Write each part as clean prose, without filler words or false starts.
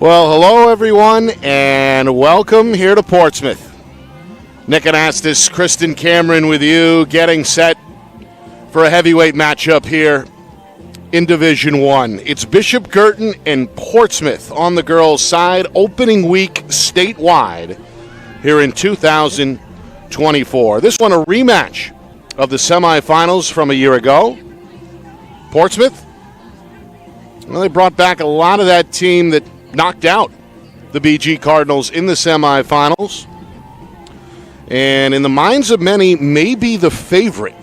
Well, hello everyone, and welcome here to Portsmouth. Nick Anastas, Kristen Cameron with you, getting set for a heavyweight matchup here in Division 1. It's Bishop Guertin and Portsmouth on the girls' side, opening week statewide here in 2024. This one a rematch of the semifinals from a year ago. Portsmouth, well, they brought back a lot of that team that knocked out the BG Cardinals in the semifinals. And in the minds of many, may be the favorite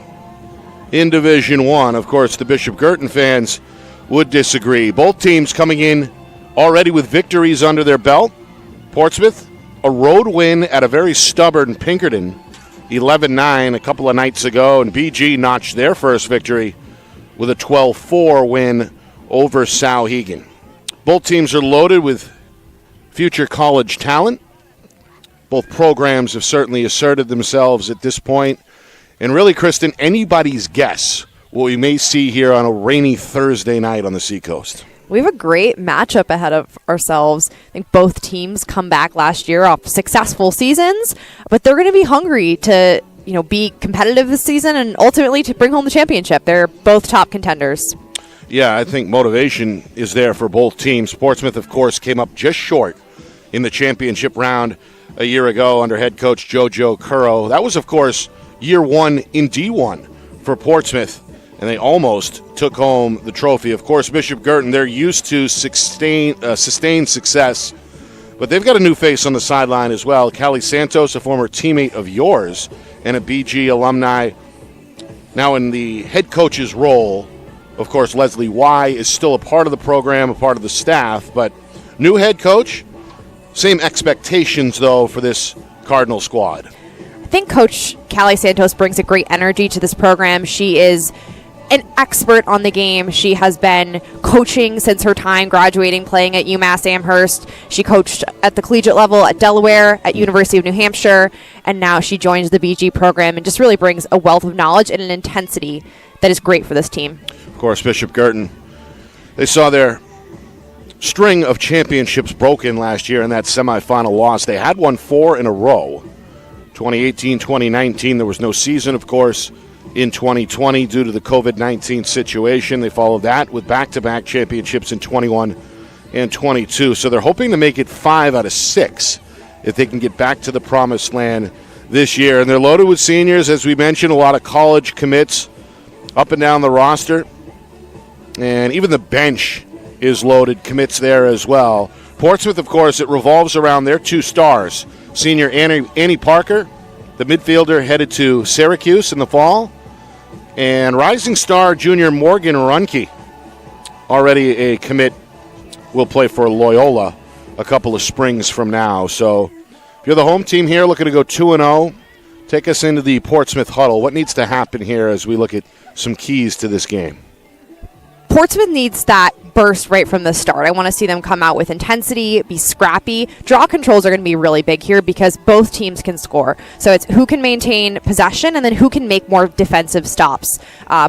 in Division 1. Of course, the Bishop Guertin fans would disagree. Both teams coming in already with victories under their belt. Portsmouth, a road win at a very stubborn Pinkerton, 11-9 a couple of nights ago. And BG notched their first victory with a 12-4 win over Souhegan. Both teams are loaded with future college talent. Both programs have certainly asserted themselves at this point. And really, Kristen, anybody's guess what we may see here on a rainy Thursday night on the Seacoast. We have a great matchup ahead of ourselves. I think both teams come back last year off successful seasons, but they're going to be hungry to, be competitive this season and ultimately to bring home the championship. They're both top contenders. Yeah, I think motivation is there for both teams. Portsmouth, of course, came up just short in the championship round a year ago under head coach JoJo Curro. That was, of course, year one in D1 for Portsmouth, and they almost took home the trophy. Of course, Bishop Guertin, they're used to sustained success, but they've got a new face on the sideline as well. Callie Santos, a former teammate of yours and a BG alumni, now in the head coach's role. Of course, Leslie Y is still a part of the program, a part of the staff, but new head coach, same expectations, though, for this Cardinal squad. I think Coach Callie Santos brings a great energy to this program. She is an expert on the game. She has been coaching since her time graduating, playing at UMass Amherst. She coached at the collegiate level at Delaware, at University of New Hampshire, and now she joins the BG program and just really brings a wealth of knowledge and an intensity that is great for this team. Of course, Bishop Guertin, they saw their string of championships broken last year in that semifinal loss. They had won 4 in a row. 2018, 2019, there was no season, of course, in 2020 due to the COVID-19 situation. They followed that with back-to-back championships in 21 and 22. So they're hoping to make it 5 out of 6 if they can get back to the promised land this year. And they're loaded with seniors, as we mentioned, a lot of college commits up and down the roster. And even the bench is loaded, commits there as well. Portsmouth, of course, it revolves around their 2 stars. Senior Annie Parker, the midfielder, headed to Syracuse in the fall. And rising star junior Morgan Runke, already a commit, will play for Loyola a couple of springs from now. So if you're the home team here looking to go 2-0, take us into the Portsmouth huddle. What needs to happen here as we look at some keys to this game? Portsmouth needs that burst right from the start. I want to see them come out with intensity, be scrappy. Draw controls are going to be really big here because both teams can score. So it's who can maintain possession and then who can make more defensive stops.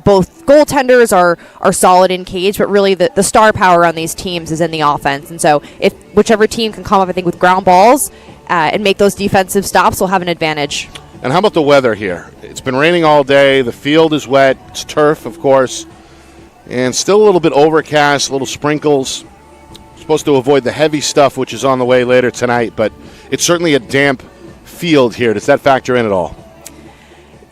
Both goaltenders are solid in cage, but really the star power on these teams is in the offense. And so if whichever team can come up, I think, with ground balls and make those defensive stops will have an advantage. And how about the weather here? It's been raining all day. The field is wet. It's turf, of course. And still a little bit overcast, little sprinkles. Supposed to avoid the heavy stuff, which is on the way later tonight, but it's certainly a damp field here. Does that factor in at all?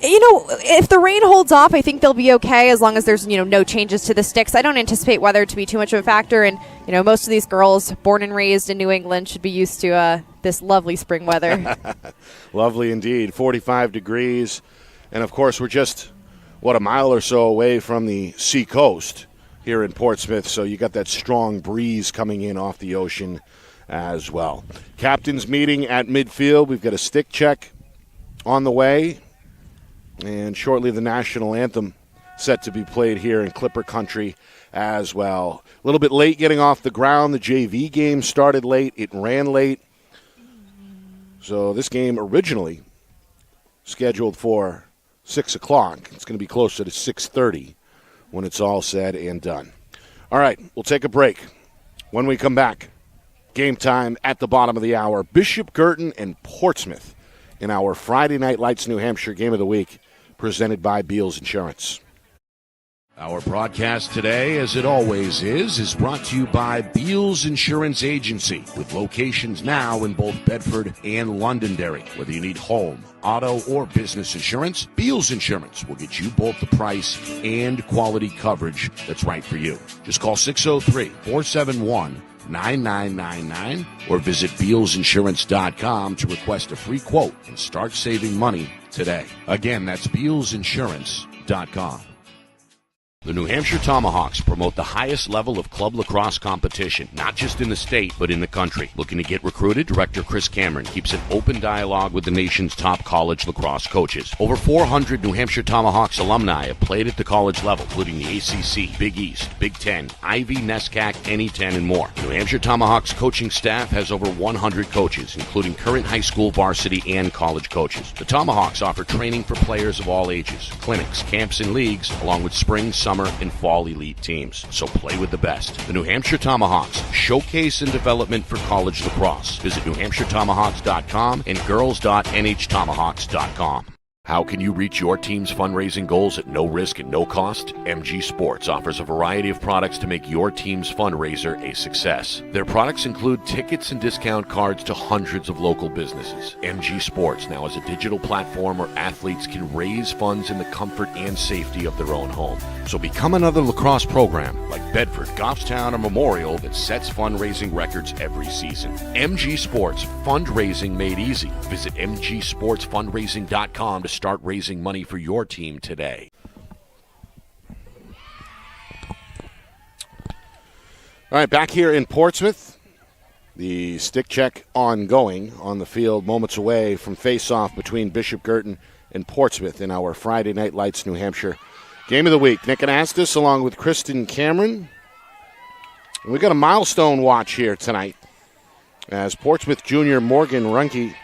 If the rain holds off, I think they'll be okay as long as there's, no changes to the sticks. I don't anticipate weather to be too much of a factor. And, most of these girls born and raised in New England should be used to this lovely spring weather. Lovely indeed. 45 degrees. And, of course, we're just a mile or so away from the Seacoast here in Portsmouth, so you got that strong breeze coming in off the ocean as well. Captain's meeting at midfield. We've got a stick check on the way, and shortly the national anthem set to be played here in Clipper Country as well. A little bit late getting off the ground. The JV game started late. It ran late. So this game originally scheduled for 6 o'clock. It's going to be closer to 6:30 when it's all said and done. All right, we'll take a break. When we come back, Game time at the bottom of the hour. Bishop Guertin and Portsmouth in our Friday Night Lights New Hampshire Game of the Week, presented by Beals Insurance. Our broadcast today, as it always is brought to you by Beals Insurance Agency, with locations now in both Bedford and Londonderry. Whether you need home, auto, or business insurance, Beals Insurance will get you both the price and quality coverage that's right for you. Just call 603-471-9999 or visit BealsInsurance.com to request a free quote and start saving money today. Again, that's BealsInsurance.com. The New Hampshire Tomahawks promote the highest level of club lacrosse competition, not just in the state, but in the country. Looking to get recruited? Director Chris Cameron keeps an open dialogue with the nation's top college lacrosse coaches. Over 400 New Hampshire Tomahawks alumni have played at the college level, including the ACC, Big East, Big Ten, Ivy, NESCAC, NE10, and more. The New Hampshire Tomahawks coaching staff has over 100 coaches, including current high school, varsity, and college coaches. The Tomahawks offer training for players of all ages, clinics, camps, and leagues, along with spring, summer, and fall elite teams. So play with the best. The New Hampshire Tomahawks, showcase and development for college lacrosse. Visit NewHampshireTomahawks.com and girls.nhtomahawks.com. How can you reach your team's fundraising goals at no risk and no cost? MG Sports offers a variety of products to make your team's fundraiser a success. Their products include tickets and discount cards to hundreds of local businesses. MG Sports now has a digital platform where athletes can raise funds in the comfort and safety of their own home. So become another lacrosse program like Bedford, Goffstown, or Memorial that sets fundraising records every season. MG Sports, fundraising made easy. Visit mgsportsfundraising.com to start raising money for your team today. All right, back here in Portsmouth. The stick check ongoing on the field, moments away from face-off between Bishop Guertin and Portsmouth in our Friday Night Lights New Hampshire Game of the Week. Nick Anastas along with Kristen Cameron. And we got a milestone watch here tonight as Portsmouth junior Morgan Runke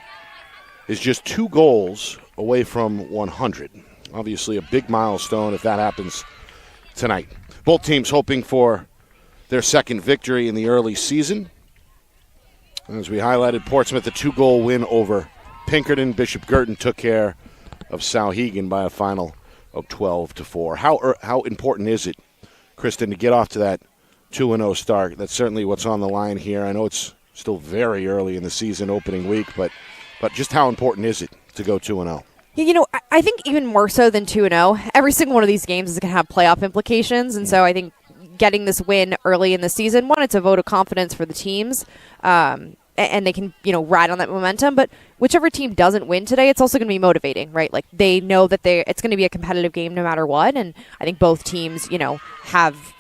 is just 2 goals away from 100. Obviously a big milestone if that happens tonight. Both teams hoping for their second victory in the early season. As we highlighted, Portsmouth a 2-goal win over Pinkerton. Bishop Guertin took care of Souhegan by a final of 12-4. How important is it, Kristen, to get off to that 2-0 start? That's certainly what's on the line here. I know it's still very early in the season, opening week, but just how important is it to go 2-0? You know, I think even more so than 2-0, every single one of these games is going to have playoff implications, and so I think getting this win early in the season, one, it's a vote of confidence for the teams, and they can, ride on that momentum. But whichever team doesn't win today, it's also going to be motivating, right? Like, they know that it's going to be a competitive game no matter what, and I think both teams, have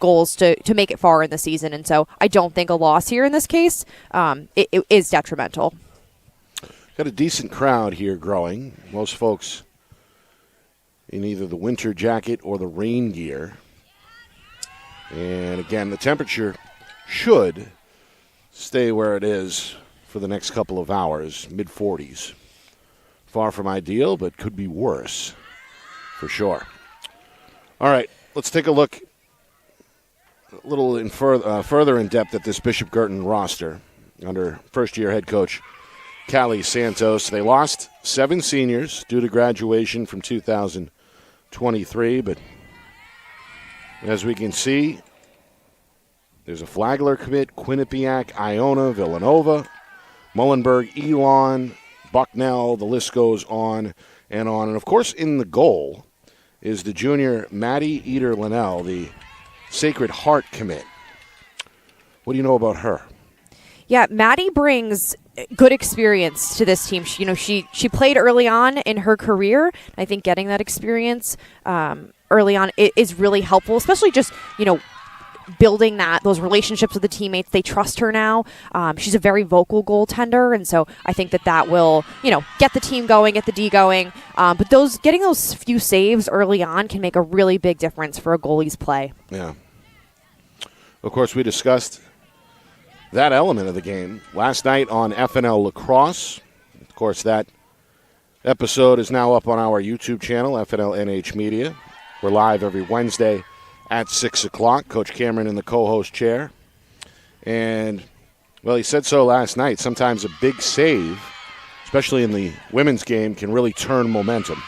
goals to make it far in the season, and so I don't think a loss here in this case it is detrimental. Got a decent crowd here growing. Most folks in either the winter jacket or the rain gear. And again, the temperature should stay where it is for the next couple of hours, mid-40s. Far from ideal, but could be worse for sure. All right, let's take a look a little further in depth at this Bishop Guertin roster under first-year head coach Callie Santos. They lost 7 seniors due to graduation from 2023, but as we can see, there's a Flagler commit, Quinnipiac, Iona, Villanova, Muhlenberg, Elon, Bucknell, the list goes on and on. And, of course, in the goal is the junior Maddie Eder-Linnell, the Sacred Heart commit. What do you know about her? Yeah, Maddie brings good experience to this team. She played early on in her career. I think getting that experience early on is really helpful, especially just, building those relationships with the teammates. They trust her now. She's a very vocal goaltender, and so I think that will, get the team going, get the D going. But getting those few saves early on can make a really big difference for a goalie's play. Yeah. Of course, we discussed that element of the game last night on FNL Lacrosse. Of course, that episode is now up on our YouTube channel, FNLNH Media. We're live every Wednesday at 6 o'clock. Coach Cameron in the co-host chair. And Well, he said so last night. Sometimes a big save, especially in the women's game, can really turn momentum.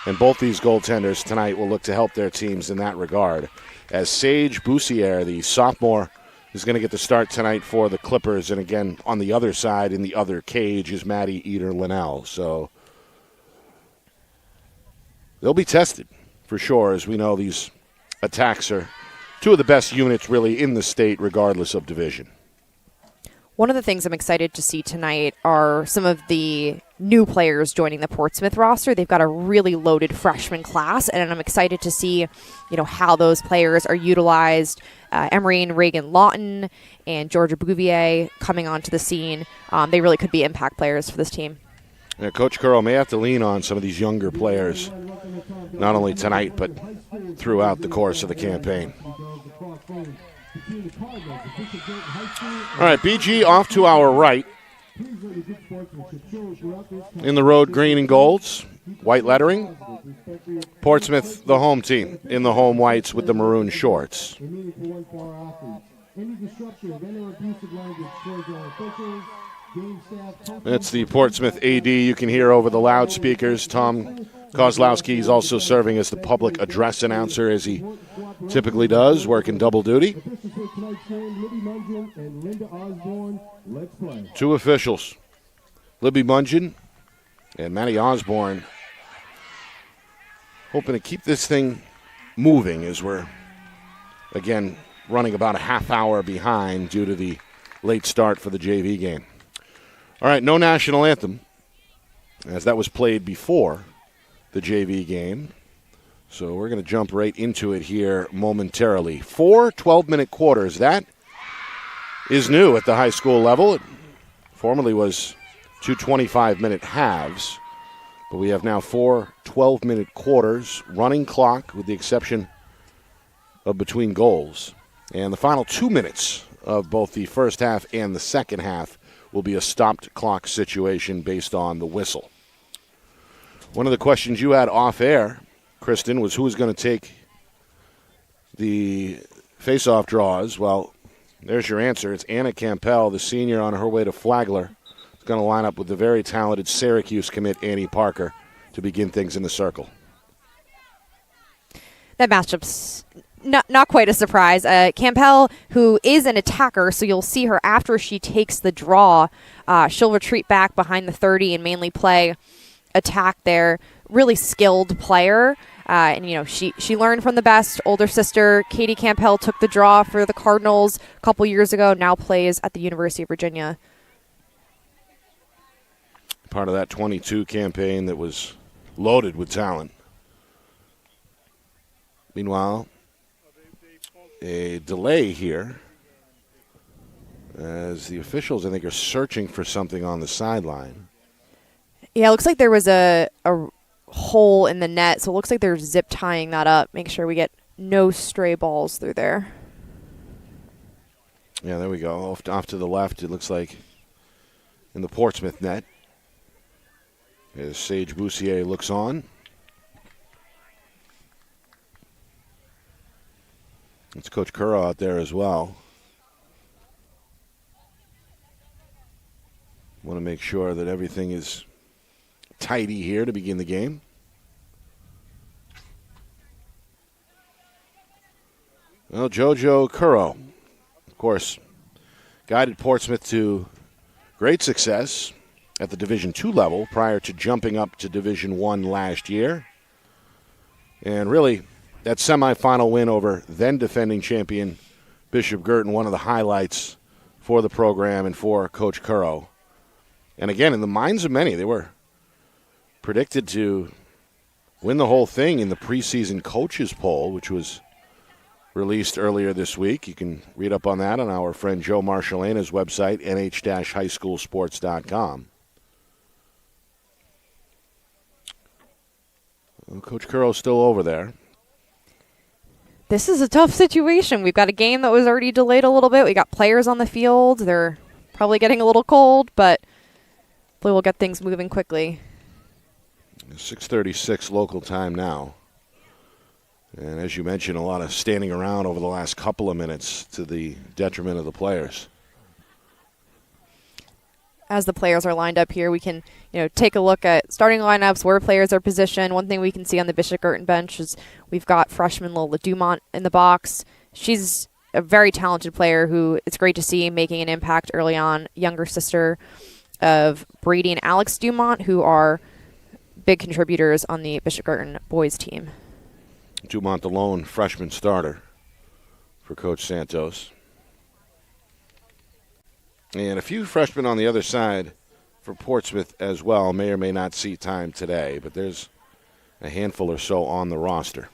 And both these goaltenders tonight will look to help their teams in that regard. As Sage Boussiere, the sophomore, is going to get the start tonight for the Clippers. And again, on the other side, in the other cage, is Maddie Eder-Linnell. So they'll be tested for sure, as we know these attacks are two of the best units really in the state, regardless of division. One of the things I'm excited to see tonight are some of the new players joining the Portsmouth roster. They've got a really loaded freshman class, and I'm excited to see, how those players are utilized. Emery and Reagan Lawton and Georgia Bouvier coming onto the scene. They really could be impact players for this team. Yeah, Coach Curl may have to lean on some of these younger players, not only tonight, but throughout the course of the campaign. All right, BG off to our right. In the road, green and golds, white lettering. Portsmouth, the home team, in the home whites with the maroon shorts. It's the Portsmouth AD you can hear over the loudspeakers. Tom Kozlowski is also serving as the public address announcer, as he typically does, working double duty. Two officials, Libby Mungeon and Matty Osborne, hoping to keep this thing moving as we're, again, running about a half hour behind due to the late start for the JV game. All right, no national anthem, as that was played before the JV game. So we're going to jump right into it here momentarily. 4 12-minute quarters. That is new at the high school level. It formerly was 2 25-minute halves, but we have now 4 12-minute quarters, running clock with the exception of between goals. And the final 2 minutes of both the first half and the second half will be a stopped clock situation based on the whistle. One of the questions you had off air, Kristen, was who was going to take the face-off draws. Well, there's your answer. It's Anna Campbell, the senior on her way to Flagler. Is going to line up with the very talented Syracuse commit Annie Parker to begin things in the circle. That matchup's not quite a surprise. Campbell, who is an attacker, so you'll see her after she takes the draw. She'll retreat back behind the 30 and mainly play attack there. Really skilled player. And she learned from the best. Older sister, Katie Campbell, took the draw for the Cardinals a couple years ago, now plays at the University of Virginia. Part of that 22 campaign that was loaded with talent. Meanwhile, a delay here as the officials, I think, are searching for something on the sideline. Yeah, it looks like there was a hole in the net, so it looks like they're zip tying that up. Make sure we get no stray balls through there. Yeah, there we go. Off to the left, it looks like in the Portsmouth net. As Sage Boussiere looks on. It's Coach Currow out there as well. Want to make sure that everything is tidy here to begin the game. Well, JoJo Currow, of course, guided Portsmouth to great success at the Division II level prior to jumping up to Division I last year. And really, that semifinal win over then-defending champion Bishop Guertin, one of the highlights for the program and for Coach Currow. And again, in the minds of many, they were predicted to win the whole thing in the preseason coaches poll, which was released earlier this week. You can read up on that on our friend Joe Marshallana's website, nh-highschoolsports.com. Well, Coach Currow's still over there. This is a tough situation. We've got a game that was already delayed a little bit. We got players on the field. They're probably getting a little cold, but we'll get things moving quickly. 6:36 local time now. And as you mentioned, a lot of standing around over the last couple of minutes to the detriment of the players. As the players are lined up here, we can, take a look at starting lineups, where players are positioned. One thing we can see on the Bishop Guertin bench is we've got freshman Lola Dumont in the box. She's a very talented player who it's great to see making an impact early on. Younger sister of Brady and Alex Dumont, who are big contributors on the Bishop Guertin boys team. Dumont, the lone freshman starter for Coach Santos. And a few freshmen on the other side for Portsmouth as well. May or may not see time today, but there's a handful or so on the roster.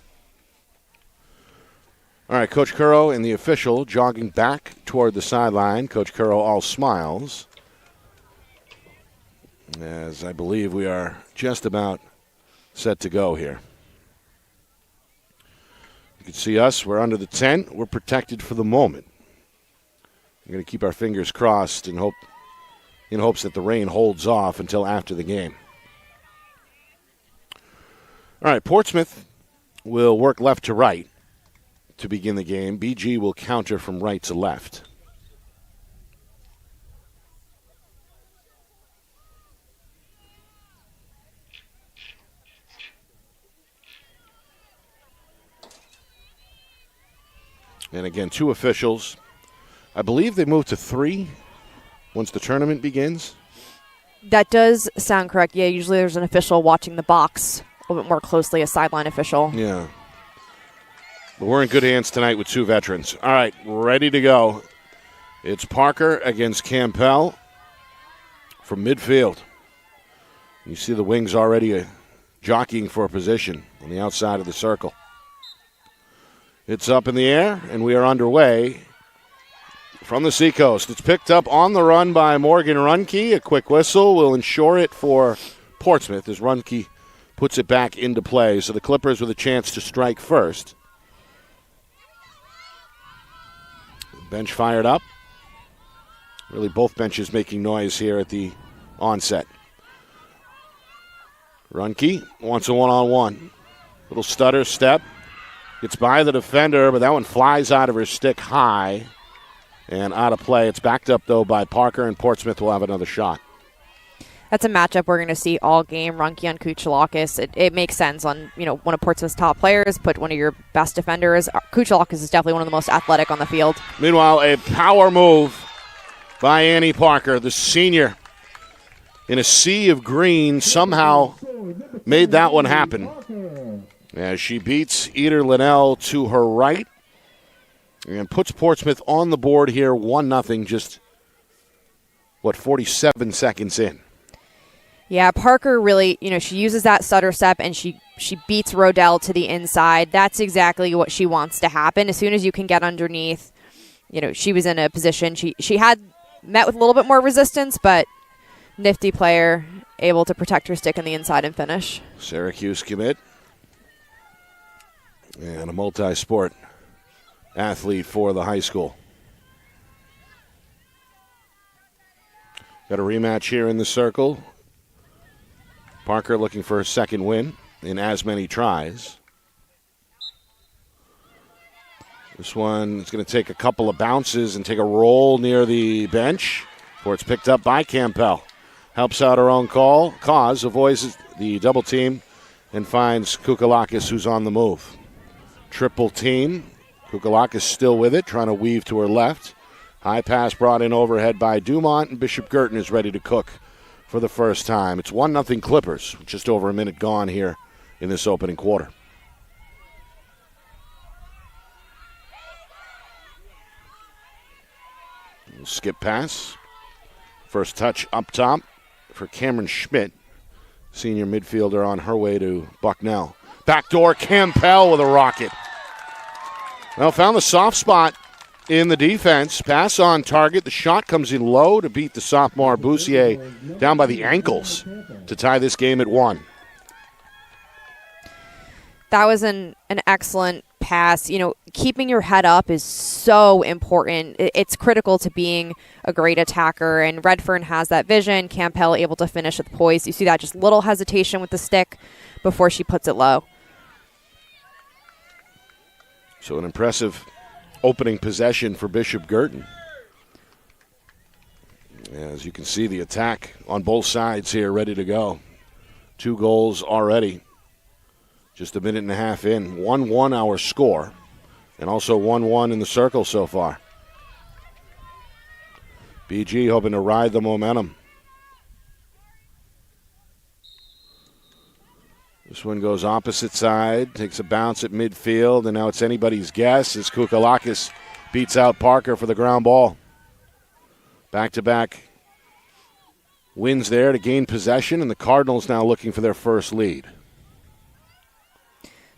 All right, Coach Currow and the official jogging back toward the sideline. Coach Currow all smiles, as I believe we are just about set to go here. You can see us. We're under the tent. We're protected for the moment. We're going to keep our fingers crossed and in hopes that the rain holds off until after the game. All right, Portsmouth will work left to right to begin the game. BG will counter from right to left. And again, 2 officials. I believe they move to 3 once the tournament begins. That does sound correct. Yeah, usually there's an official watching the box a little bit more closely, a sideline official. Yeah. But we're in good hands tonight with 2 veterans. All right, ready to go. It's Parker against Campbell from midfield. You see the wings already jockeying for a position on the outside of the circle. It's up in the air, and we are underway from the seacoast. It's picked up on the run by Morgan Runke. A quick whistle will ensure it for Portsmouth as Runke puts it back into play. So the Clippers with a chance to strike first. Bench fired up. Really both benches making noise here at the onset. Runke wants a one-on-one. Little stutter step. Gets by the defender, but that one flies out of her stick high and out of play. It's backed up, though, by Parker, and Portsmouth will have another shot. That's a matchup we're going to see all game. Runke on Kuchalakis. It makes sense on one of Portsmouth's top players. Put one of your best defenders. Kuchalakis is definitely one of the most athletic on the field. Meanwhile, a power move by Annie Parker, the senior, in a sea of green, somehow made that one happen. As she beats Eder Linnell to her right and puts Portsmouth on the board here 1-0, just, 47 seconds in. Yeah, Parker really, she uses that stutter step and she beats Rodell to the inside. That's exactly what she wants to happen. As soon as you can get underneath, she was in a position. She had met with a little bit more resistance, but nifty player, able to protect her stick on the inside and finish. Syracuse commit. And a multi-sport athlete for the high school. Got a rematch here in the circle. Parker looking for a second win in as many tries. This one is going to take a couple of bounces and take a roll near the bench before it's picked up by Campbell. Helps out her own cause, avoids the double team, and finds Kuchalakis, who's on the move. Triple team. Kuchalakis still with it, trying to weave to her left. High pass brought in overhead by Dumont, and Bishop Guertin is ready to cook for the first time. It's 1-0 Clippers, just over a minute gone here in this opening quarter. Skip pass. First touch up top for Cameron Schmidt, senior midfielder on her way to Bucknell. Backdoor Campbell with a rocket. Well, found the soft spot in the defense. Pass on target. The shot comes in low to beat the sophomore Boussier down by the ankles to tie this game at 1. That was an excellent pass. Keeping your head up is so important. It's critical to being a great attacker, and Redfern has that vision. Campbell able to finish with poise. You see that just little hesitation with the stick before she puts it low. So an impressive opening possession for Bishop Guertin. As you can see, the attack on both sides here ready to go. 2 goals already. Just a minute and a half in. 1-1 our score. And also 1-1 in the circle so far. BG hoping to ride the momentum. This one goes opposite side, takes a bounce at midfield, and now it's anybody's guess as Kukalakis beats out Parker for the ground ball. Back-to-back wins there to gain possession, and the Cardinals now looking for their first lead.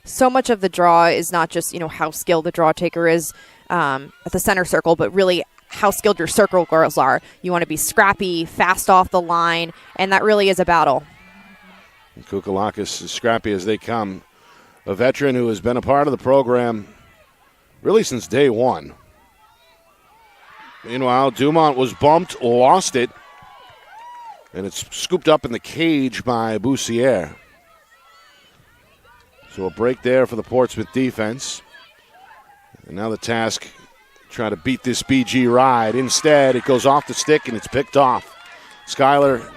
So much of the draw is not just, how skilled the draw taker is at the center circle, but really how skilled your circle girls are. You want to be scrappy, fast off the line, and that really is a battle. Kukalakis as scrappy as they come. A veteran who has been a part of the program really since day one. Meanwhile, Dumont was bumped, lost it, and it's scooped up in the cage by Boussier. So a break there for the Portsmouth defense. And now the task, try to beat this BG ride. Instead, it goes off the stick and it's picked off. Skylar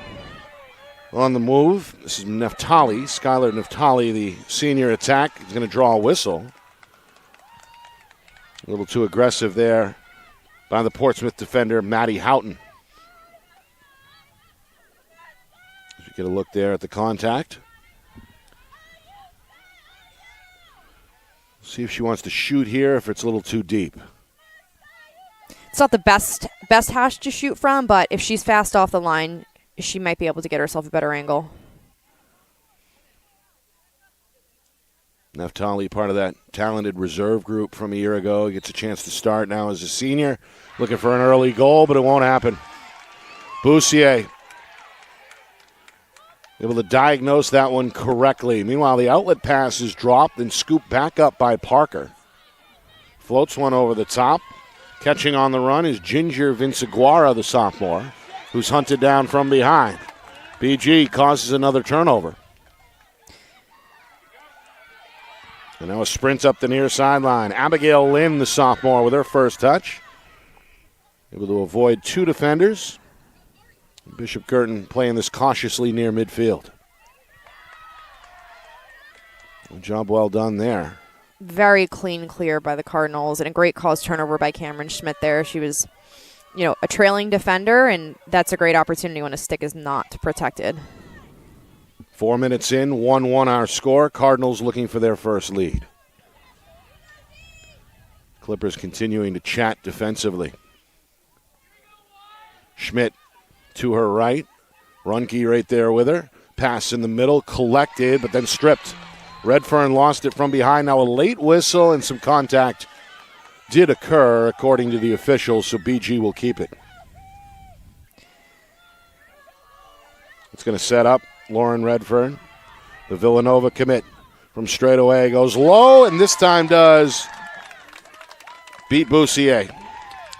on the move. This is Neftali. Skylar Neftali, the senior attack, is going to draw a whistle. A little too aggressive there by the Portsmouth defender, Matty Houghton. As you get a look there at the contact. See if she wants to shoot here, if it's a little too deep. It's not the best hash to shoot from, but if she's fast off the line, she might be able to get herself a better angle. Neftali, part of that talented reserve group from a year ago, gets a chance to start now as a senior. Looking for an early goal, but it won't happen. Boussier able to diagnose that one correctly. Meanwhile, the outlet pass is dropped and scooped back up by Parker. Floats one over the top. Catching on the run is Ginger Vinciguara, the sophomore, who's hunted down from behind. BG causes another turnover. And now a sprint up the near sideline. Abigail Lynn, the sophomore, with her first touch. Able to avoid 2 defenders. Bishop Guertin playing this cautiously near midfield. A job well done there. Very clean clear by the Cardinals, and a great cause turnover by Cameron Schmidt there. She was, a trailing defender, and that's a great opportunity when a stick is not protected. 4 minutes in, 1-1 our score. Cardinals looking for their first lead. Clippers continuing to chat defensively. Schmidt to her right. Runke right there with her. Pass in the middle, collected, but then stripped. Redfern lost it from behind. Now a late whistle and some contact did occur, according to the officials, so BG will keep it. It's going to set up Lauren Redfern. The Villanova commit from straight away goes low, and this time does beat Boussier.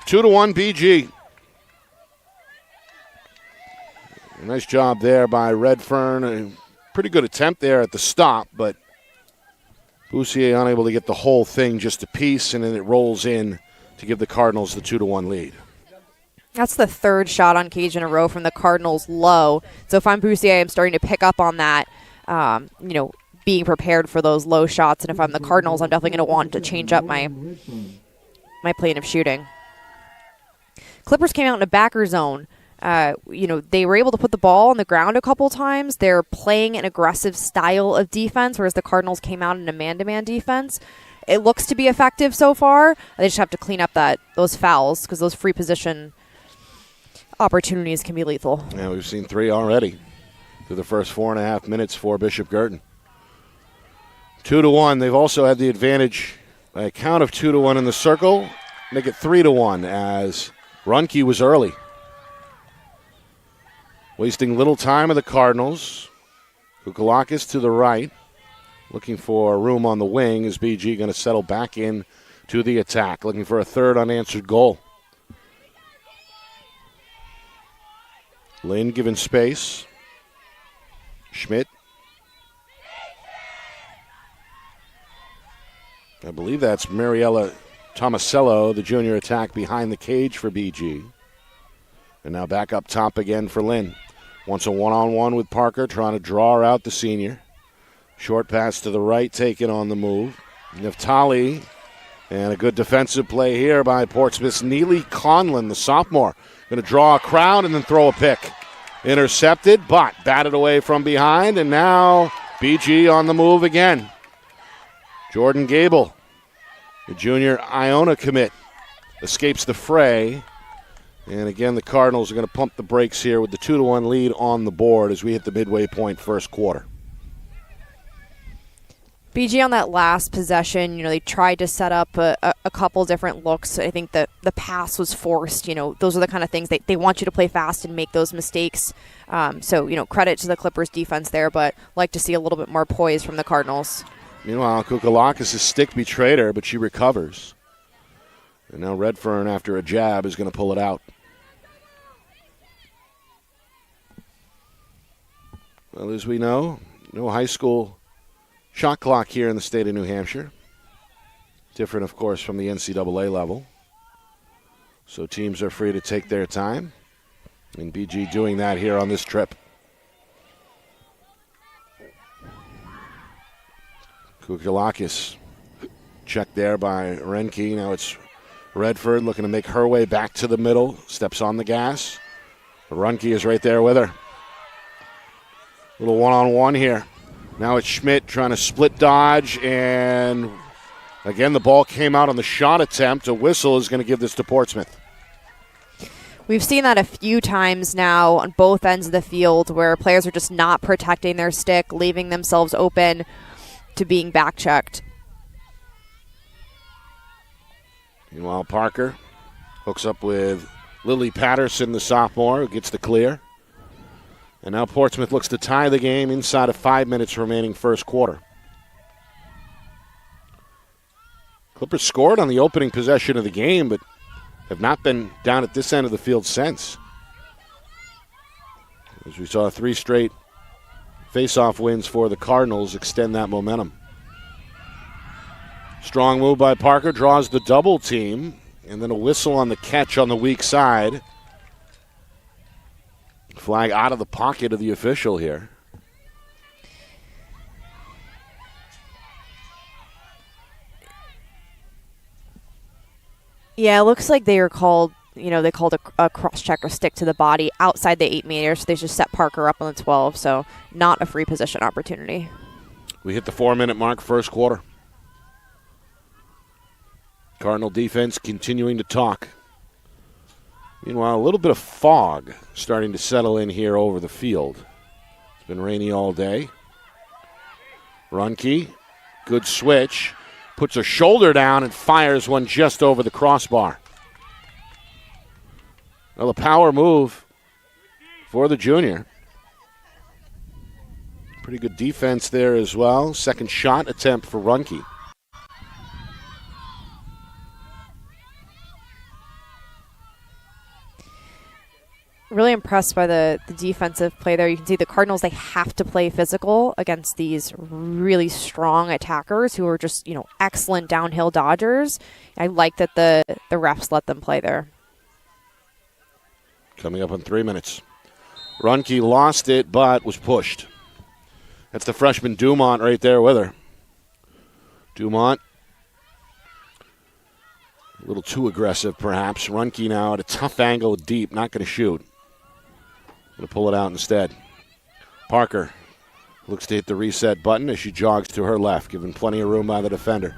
2-1 BG. A nice job there by Redfern. A pretty good attempt there at the stop, but Boussier unable to get the whole thing just a piece, and then it rolls in to give the Cardinals the 2-1 lead. That's the third shot on cage in a row from the Cardinals low. So if I'm Boussier, I'm starting to pick up on that, being prepared for those low shots. And if I'm the Cardinals, I'm definitely going to want to change up my plane of shooting. Clippers came out in a backer zone. They were able to put the ball on the ground a couple times. They're playing an aggressive style of defense, whereas the Cardinals came out in a man-to-man defense. It looks to be effective so far. They just have to clean up those fouls, because those free position opportunities can be lethal. Yeah, we've seen 3 already through the first 4.5 minutes for Bishop Guertin. 2-1. They've also had the advantage by a count of 2-1 in the circle. Make it 3-1 as Runke was early. Wasting little time of the Cardinals. Kukalakis to the right. Looking for room on the wing. Is BG going to settle back in to the attack? Looking for a third unanswered goal. Lynn given space. Schmidt. I believe that's Mariella Tomasello, the junior attack behind the cage for BG. And now back up top again for Lynn. Wants a one-on-one with Parker, trying to draw her out the senior. Short pass to the right, taken on the move. Naftali, and a good defensive play here by Portsmouth's Neely Conlon, the sophomore. Going to draw a crowd and then throw a pick. Intercepted, but batted away from behind, and now BG on the move again. Jordan Gable, the junior Iona commit, escapes the fray. And again, the Cardinals are going to pump the brakes here with the 2-1 lead on the board as we hit the midway point first quarter. BG on that last possession, they tried to set up a couple different looks. I think that the pass was forced. Those are the kind of things they want you to play fast and make those mistakes. So, credit to the Clippers defense there, but like to see a little bit more poise from the Cardinals. Meanwhile, Kukalakis' stick betrayed her, but she recovers. And now Redfern, after a jab, is going to pull it out. Well, as we know, no high school shot clock here in the state of New Hampshire. Different, of course, from the NCAA level. So teams are free to take their time. And BG doing that here on this trip. Kukalakis checked there by Renke. Now it's Redford looking to make her way back to the middle. Steps on the gas. Renke is right there with her. Little one-on-one here. Now it's Schmidt trying to split dodge, and again the ball came out on the shot attempt. A whistle is going to give this to Portsmouth. We've seen that a few times now on both ends of the field where players are just not protecting their stick, leaving themselves open to being back-checked. Meanwhile, Parker hooks up with Lily Patterson, the sophomore, who gets the clear. And now Portsmouth looks to tie the game inside of 5 minutes remaining first quarter. Clippers scored on the opening possession of the game, but have not been down at this end of the field since. As we saw 3 straight face-off wins for the Cardinals extend that momentum. Strong move by Parker, draws the double team, and then a whistle on the catch on the weak side. Flag out of the pocket of the official here. Yeah, it looks like they were called, they called a cross-check or stick to the body outside the 8 meters. So they just set Parker up on the 12, so not a free position opportunity. We hit the 4-minute mark first quarter. Cardinal defense continuing to talk. Meanwhile, a little bit of fog starting to settle in here over the field. It's been rainy all day. Runke, good switch, puts her shoulder down and fires one just over the crossbar. Well, a power move for the junior. Pretty good defense there as well. Second shot attempt for Runke. Really impressed by the defensive play there. You can see the Cardinals, they have to play physical against these really strong attackers who are just, excellent downhill dodgers. I like that the refs let them play there. Coming up on 3 minutes. Runke lost it, but was pushed. That's the freshman Dumont right there with her. Dumont, a little too aggressive perhaps. Runke now at a tough angle deep, not going to shoot. Going to pull it out instead. Parker looks to hit the reset button as she jogs to her left, given plenty of room by the defender.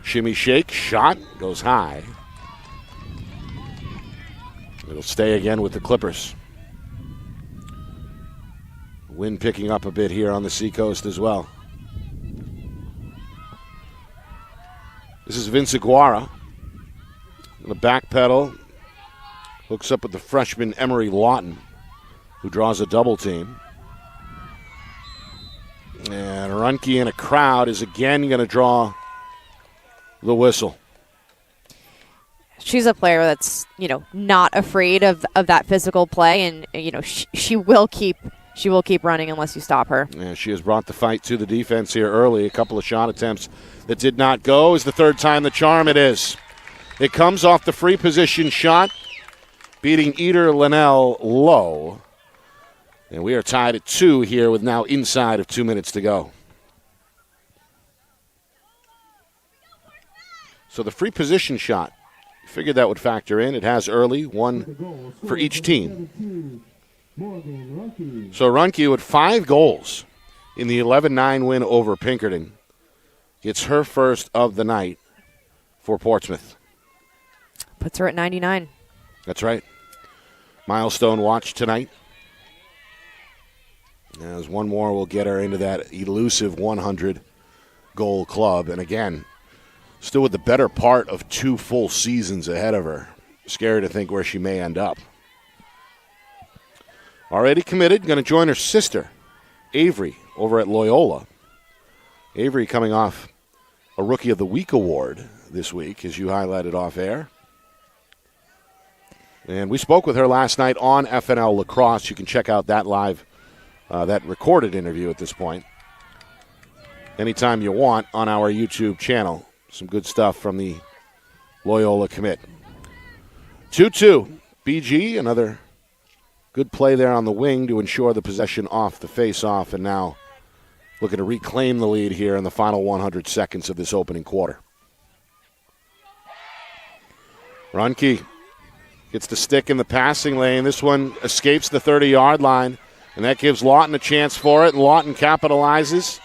Shimmy shake, shot, goes high. It'll stay again with the Clippers. Wind picking up a bit here on the seacoast as well. This is Vince Aguara. On the back pedal, hooks up with the freshman Emery Lawton, who draws a double team. And Runke in a crowd is again going to draw the whistle. She's a player that's, not afraid of that physical play, and she will keep running unless you stop her. Yeah, she has brought the fight to the defense here early. A couple of shot attempts that did not go. Is the third time the charm it is. It comes off the free position shot. beating Eder Linnell low. And we are tied at 2 here with now inside of 2 minutes to go. So the free position shot, figured that would factor in. It has early, 1 for each team. So Runke with 5 goals in the 11-9 win over Pinkerton gets her first of the night for Portsmouth. Puts her at 99. That's right. Milestone watch tonight. As one more will get her into that elusive 100-goal club. And again, still with the better part of 2 full seasons ahead of her. Scary to think where she may end up. Already committed, going to join her sister, Avery, over at Loyola. Avery coming off a Rookie of the Week award this week, as you highlighted off air. And we spoke with her last night on FNL Lacrosse. You can check out that live that recorded interview at this point anytime you want on our YouTube channel. Some good stuff from the Loyola commit. 2-2. BG, another good play there on the wing to ensure the possession off the face-off, and now looking to reclaim the lead here in the final 100 seconds of this opening quarter. Runke gets the stick in the passing lane. This one escapes the 30-yard line. And that gives Lawton a chance for it, and Lawton capitalizes,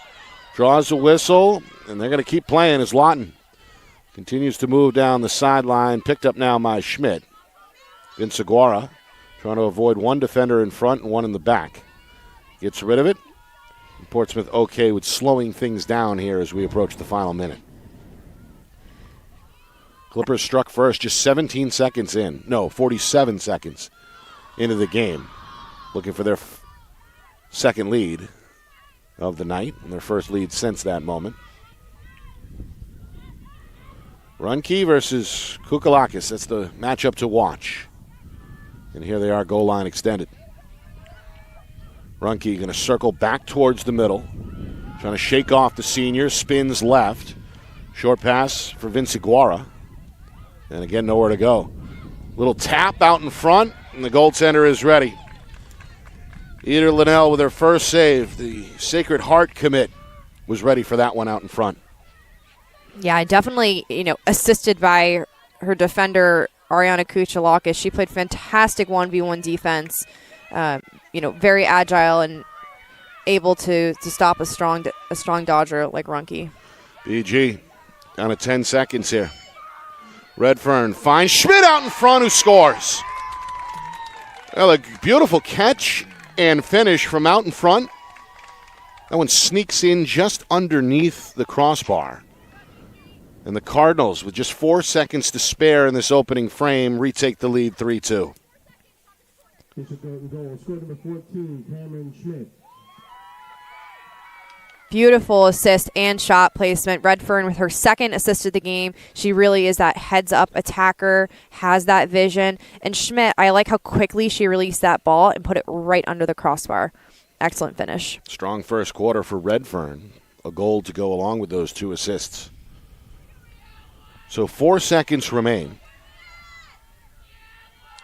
draws a whistle, and they're going to keep playing as Lawton continues to move down the sideline, picked up now by Schmidt. Vince Aguara trying to avoid one defender in front and one in the back. Gets rid of it. And Portsmouth okay with slowing things down here as we approach the final minute. Clippers struck first just 47 seconds into the game, looking for their second lead of the night, and their first lead since that moment. Runke versus Kukalakis. That's the matchup to watch. And here they are, goal line extended. Runke going to circle back towards the middle, trying to shake off the senior, spins left. Short pass for Vince Aguara. And again, nowhere to go. Little tap out in front, and the goaltender is ready. Eder Linnell with her first save. The Sacred Heart commit was ready for that one out in front. Yeah, definitely, assisted by her defender, Ariana Kuchalakis. She played fantastic 1v1 defense. Very agile and able to stop a strong dodger like Runke. BG down to 10 seconds here. Redfern finds Schmidt out in front, who scores. Well, a beautiful catch and finish from out in front. That one sneaks in just underneath the crossbar. And the Cardinals, with just 4 seconds to spare in this opening frame, retake the lead 3-2. Beautiful assist and shot placement. Redfern with her second assist of the game. She really is that heads-up attacker, has that vision. And Schmidt, I like how quickly she released that ball and put it right under the crossbar. Excellent finish. Strong first quarter for Redfern. A goal to go along with those 2 assists. So 4 seconds remain.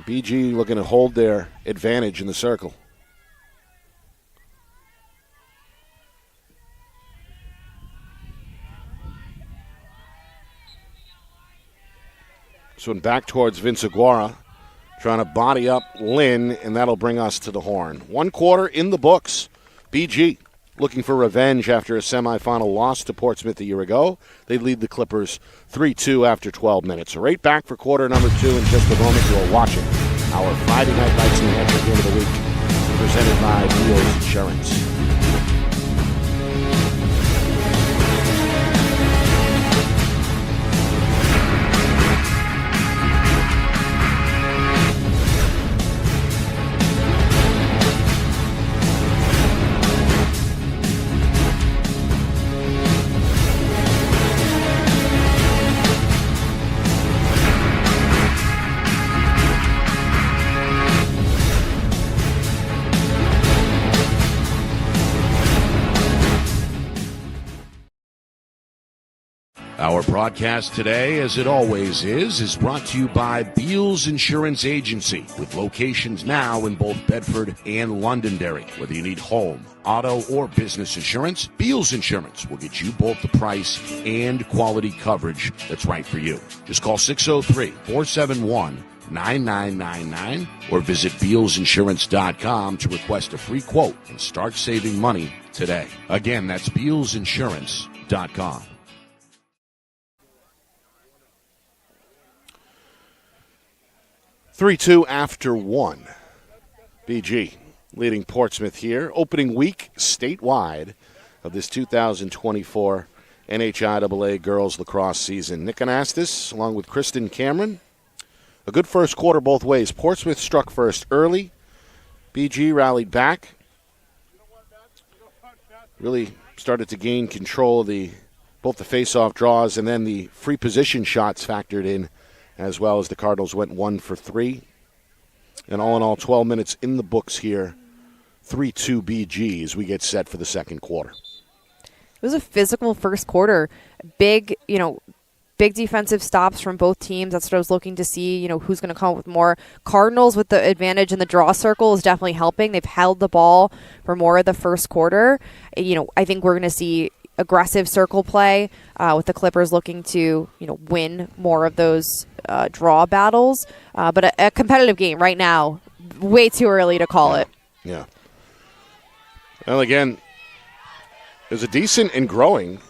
BG looking to hold their advantage in the circle. So back towards Vince Aguara, trying to body up Lynn, and that'll bring us to the horn. 1 quarter in the books. BG looking for revenge after a semifinal loss to Portsmouth a year ago. They lead the Clippers 3-2 after 12 minutes. So right back for quarter number 2 in just a moment. You are watching our Friday Night Lights and Heads at the end of the week, presented by Wheels Insurance. Our broadcast today, as it always is brought to you by Beals Insurance Agency, with locations now in both Bedford and Londonderry. Whether you need home, auto, or business insurance, Beals Insurance will get you both the price and quality coverage that's right for you. Just call 603-471-9999 or visit BealsInsurance.com to request a free quote and start saving money today. Again, that's BealsInsurance.com. 3-2 after 1. BG leading Portsmouth here. Opening week statewide of this 2024 NHIAA girls lacrosse season. Nick Anastas along with Kristen Cameron. A good first quarter both ways. Portsmouth struck first early. BG rallied back. Really started to gain control of both the face-off draws and then the free position shots factored in, as well as the Cardinals went 1 for 3. And all in all, 12 minutes in the books here. 3-2 BG as we get set for the second quarter. It was a physical first quarter. Big defensive stops from both teams. That's what I was looking to see, who's going to come up with more. Cardinals with the advantage in the draw circle is definitely helping. They've held the ball for more of the first quarter. I think we're going to see aggressive circle play with the Clippers looking to, win more of those draw battles. But a competitive game right now, way too early to call it. Yeah. Well, again, there's a decent and growing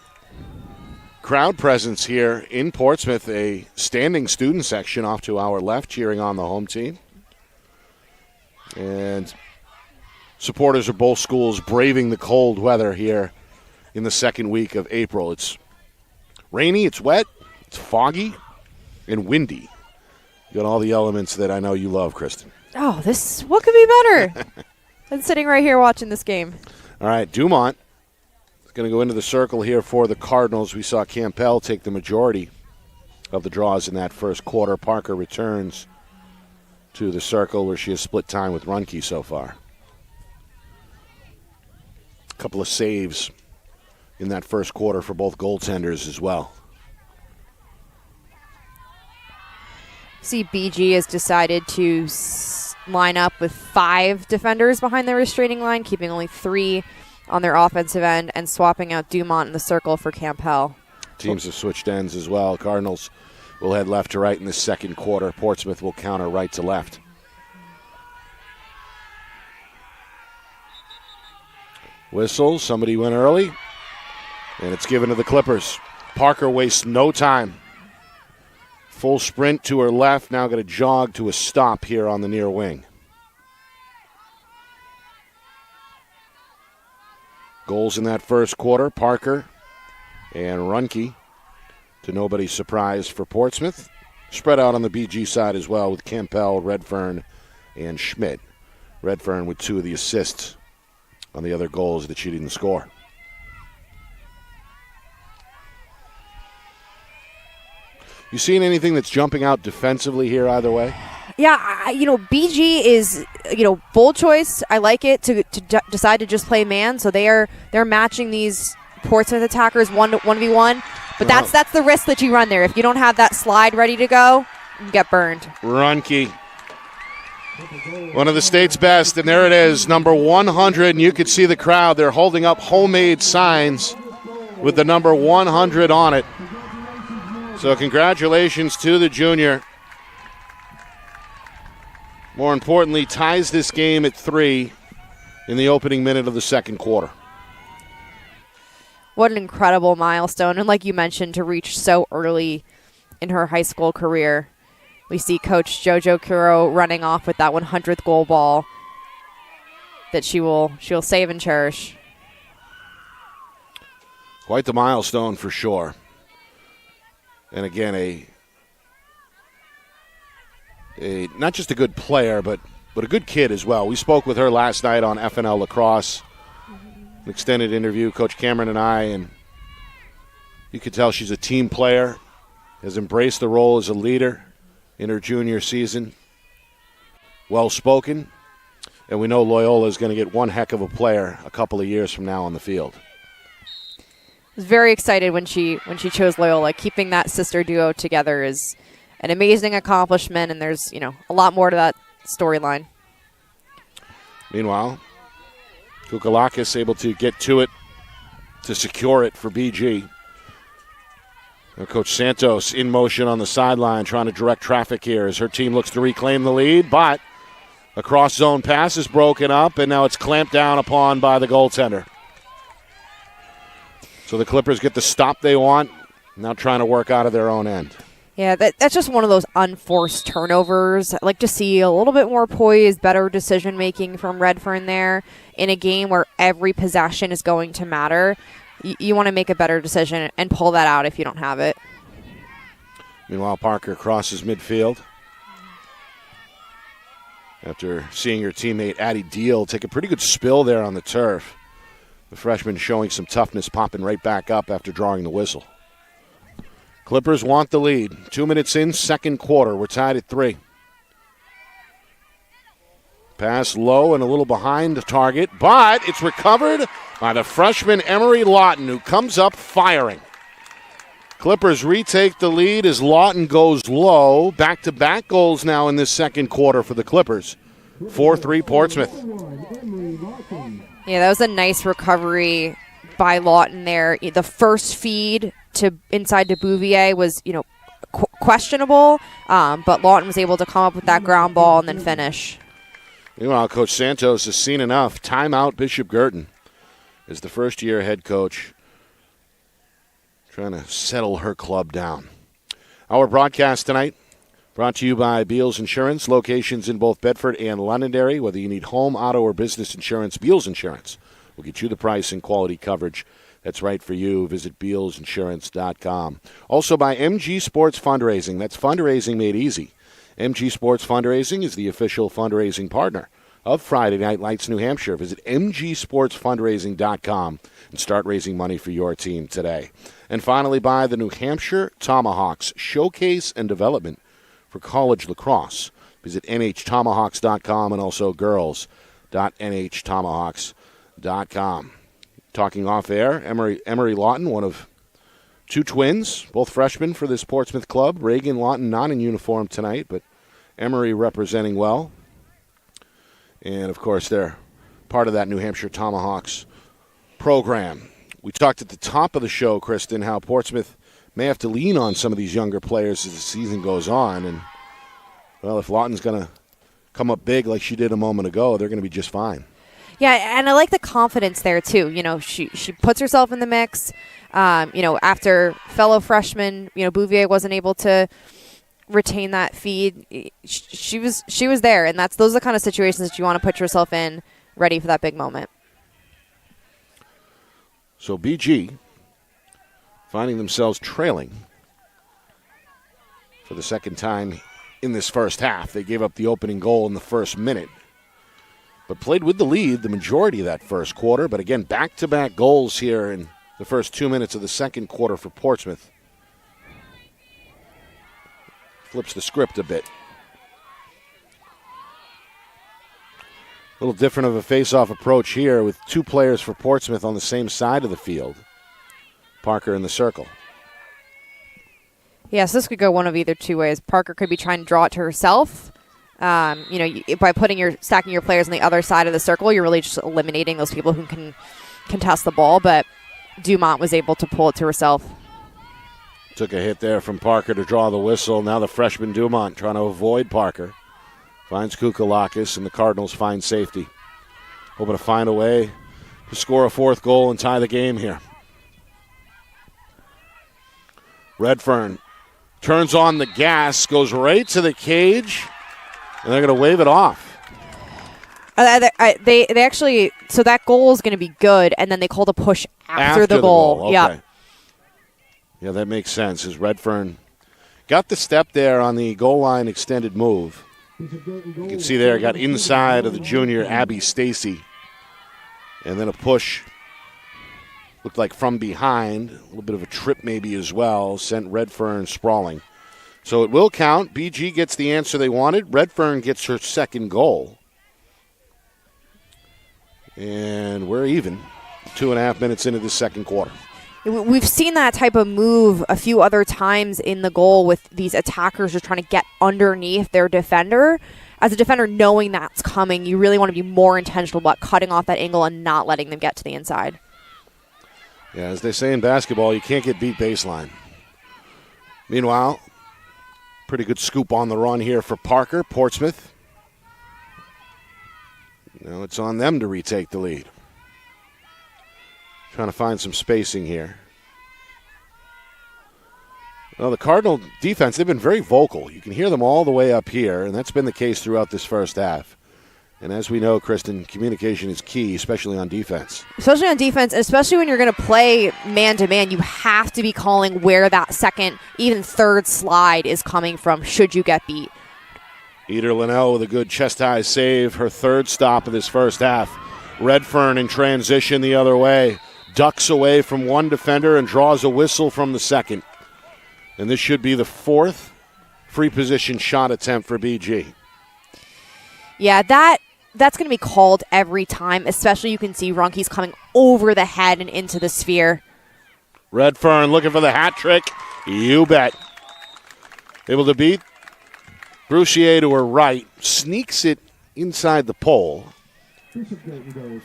crowd presence here in Portsmouth. A standing student section off to our left cheering on the home team. And supporters of both schools braving the cold weather here in the second week of April. It's rainy, it's wet, it's foggy, and windy. You got all the elements that I know you love, Kristen. Oh, what could be better than sitting right here watching this game? All right, Dumont is going to go into the circle here for the Cardinals. We saw Campbell take the majority of the draws in that first quarter. Parker returns to the circle where she has split time with Runke so far. A couple of saves in that first quarter for both goaltenders as well. See, BG has decided to line up with 5 defenders behind the restraining line, keeping only 3 on their offensive end and swapping out Dumont in the circle for Campbell. Teams have switched ends as well. Cardinals will head left to right in the second quarter. Portsmouth will counter right to left. Whistle, somebody went early. And it's given to the Clippers. Parker wastes no time. Full sprint to her left. Now going to jog to a stop here on the near wing. Goals in that first quarter. Parker and Runke, to nobody's surprise for Portsmouth. Spread out on the BG side as well with Campbell, Redfern, and Schmidt. Redfern with 2 of the assists on the other goals that she didn't score. You seen anything that's jumping out defensively here either way? Yeah, BG is, bold choice. I like it to decide to just play man. So they're matching these Portsmouth attackers 1v1. But that's the risk that you run there. If you don't have that slide ready to go, you get burned. Runke, one of the state's best, and there it is, number 100. And you can see the crowd. They're holding up homemade signs with the number 100 on it. So congratulations to the junior. More importantly, ties this game at 3 in the opening minute of the second quarter. What an incredible milestone. And like you mentioned, to reach so early in her high school career. We see Coach JoJo Curo running off with that 100th goal ball that she'll save and cherish. Quite the milestone for sure. And again, a not just a good player, but a good kid as well. We spoke with her last night on FNL Lacrosse, an extended interview, Coach Cameron and I, and you could tell she's a team player, has embraced the role as a leader in her junior season. Well-spoken, and we know Loyola is going to get one heck of a player a couple of years from now on the field. was very excited when she chose Loyola. Keeping that sister duo together is an amazing accomplishment, and there's a lot more to that storyline. Meanwhile, Kukalakis able to get to it to secure it for BG. Now Coach Santos in motion on the sideline trying to direct traffic here as her team looks to reclaim the lead, but a cross-zone pass is broken up, and now it's clamped down upon by the goaltender. So the Clippers get the stop they want, now trying to work out of their own end. Yeah, that's just one of those unforced turnovers. I'd like to see a little bit more poise, better decision-making from Redfern there in a game where every possession is going to matter. You want to make a better decision and pull that out if you don't have it. Meanwhile, Parker crosses midfield after seeing her teammate Addie Deal take a pretty good spill there on the turf. The freshman showing some toughness, popping right back up after drawing the whistle. Clippers want the lead. 2 minutes in, second quarter. We're tied at 3. Pass low and a little behind the target, but it's recovered by the freshman Emery Lawton, who comes up firing. Clippers retake the lead as Lawton goes low. Back-to-back goals now in this second quarter for the Clippers. 4-3 Portsmouth. Yeah, that was a nice recovery by Lawton there. The first feed to inside to Bouvier was, questionable, but Lawton was able to come up with that ground ball and then finish. Meanwhile, Coach Santos has seen enough. Timeout Bishop Guertin is the first-year head coach trying to settle her club down. Our broadcast tonight brought to you by Beals Insurance, locations in both Bedford and Londonderry. Whether you need home, auto, or business insurance, Beals Insurance will get you the price and quality coverage that's right for you. Visit BealsInsurance.com. Also by MG Sports Fundraising. That's fundraising made easy. MG Sports Fundraising is the official fundraising partner of Friday Night Lights New Hampshire. Visit mgsportsfundraising.com and start raising money for your team today. And finally by the New Hampshire Tomahawks Showcase and Development for College Lacrosse. Visit nhtomahawks.com and also girls.nhtomahawks.com. Talking off air, Emery Lawton, one of 2 twins, both freshmen for this Portsmouth club. Reagan Lawton not in uniform tonight, but Emery representing well. And, of course, they're part of that New Hampshire Tomahawks program. We talked at the top of the show, Kristen, how Portsmouth may have to lean on some of these younger players as the season goes on. And, well, if Lawton's going to come up big like she did a moment ago, they're going to be just fine. Yeah, and I like the confidence there, too. She puts herself in the mix. After fellow freshman, Bouvier wasn't able to retain that feed. She was there, and those are the kind of situations that you want to put yourself in, ready for that big moment. So BG finding themselves trailing for the second time in this first half. They gave up the opening goal in the first minute, but played with the lead the majority of that first quarter. But again, back-to-back goals here in the first 2 minutes of the second quarter for Portsmouth. Flips the script a bit. A little different of a face-off approach here with 2 players for Portsmouth on the same side of the field. Parker in the circle. Yes, this could go one of either 2 ways. Parker could be trying to draw it to herself. By stacking your players on the other side of the circle, you're really just eliminating those people who can contest the ball, but Dumont was able to pull it to herself. Took a hit there from Parker to draw the whistle. Now the freshman Dumont trying to avoid Parker. Finds Kukalakis, and the Cardinals find safety. Hoping to find a way to score a 4th goal and tie the game here. Redfern turns on the gas, goes right to the cage, and they're going to wave it off. They actually, so that goal is going to be good, and then they called a push after the goal. Okay. Yeah. Yeah, that makes sense. As Redfern got the step there on the goal line extended move. You can see there, got inside of the junior Abby Stacy. And then a push, looked like from behind, a little bit of a trip maybe as well, sent Redfern sprawling. So it will count. BG gets the answer they wanted. Redfern gets her second goal. And we're even 2.5 minutes into the second quarter. We've seen that type of move a few other times in the goal with these attackers just trying to get underneath their defender. As a defender, knowing that's coming, you really want to be more intentional about cutting off that angle and not letting them get to the inside. Yeah, as they say in basketball, you can't get beat baseline. Meanwhile, pretty good scoop on the run here for Parker, Portsmouth. Now it's on them to retake the lead. Trying to find some spacing here. Well, the Cardinal defense, they've been very vocal. You can hear them all the way up here, and that's been the case throughout this first half. And as we know, Kristen, communication is key, especially on defense. Especially on defense, especially when you're going to play man-to-man, you have to be calling where that second, even third slide is coming from should you get beat. Eder Linnell with a good chest-high save, her third stop of this first half. Redfern in transition the other way. Ducks away from one defender and draws a whistle from the second. And this should be the fourth free position shot attempt for BG. Yeah, that's going to be called every time, especially you can see Runkey's coming over the head and into the sphere. Redfern looking for the hat trick. You bet. Able to beat Bruchier to her right. Sneaks it inside the pole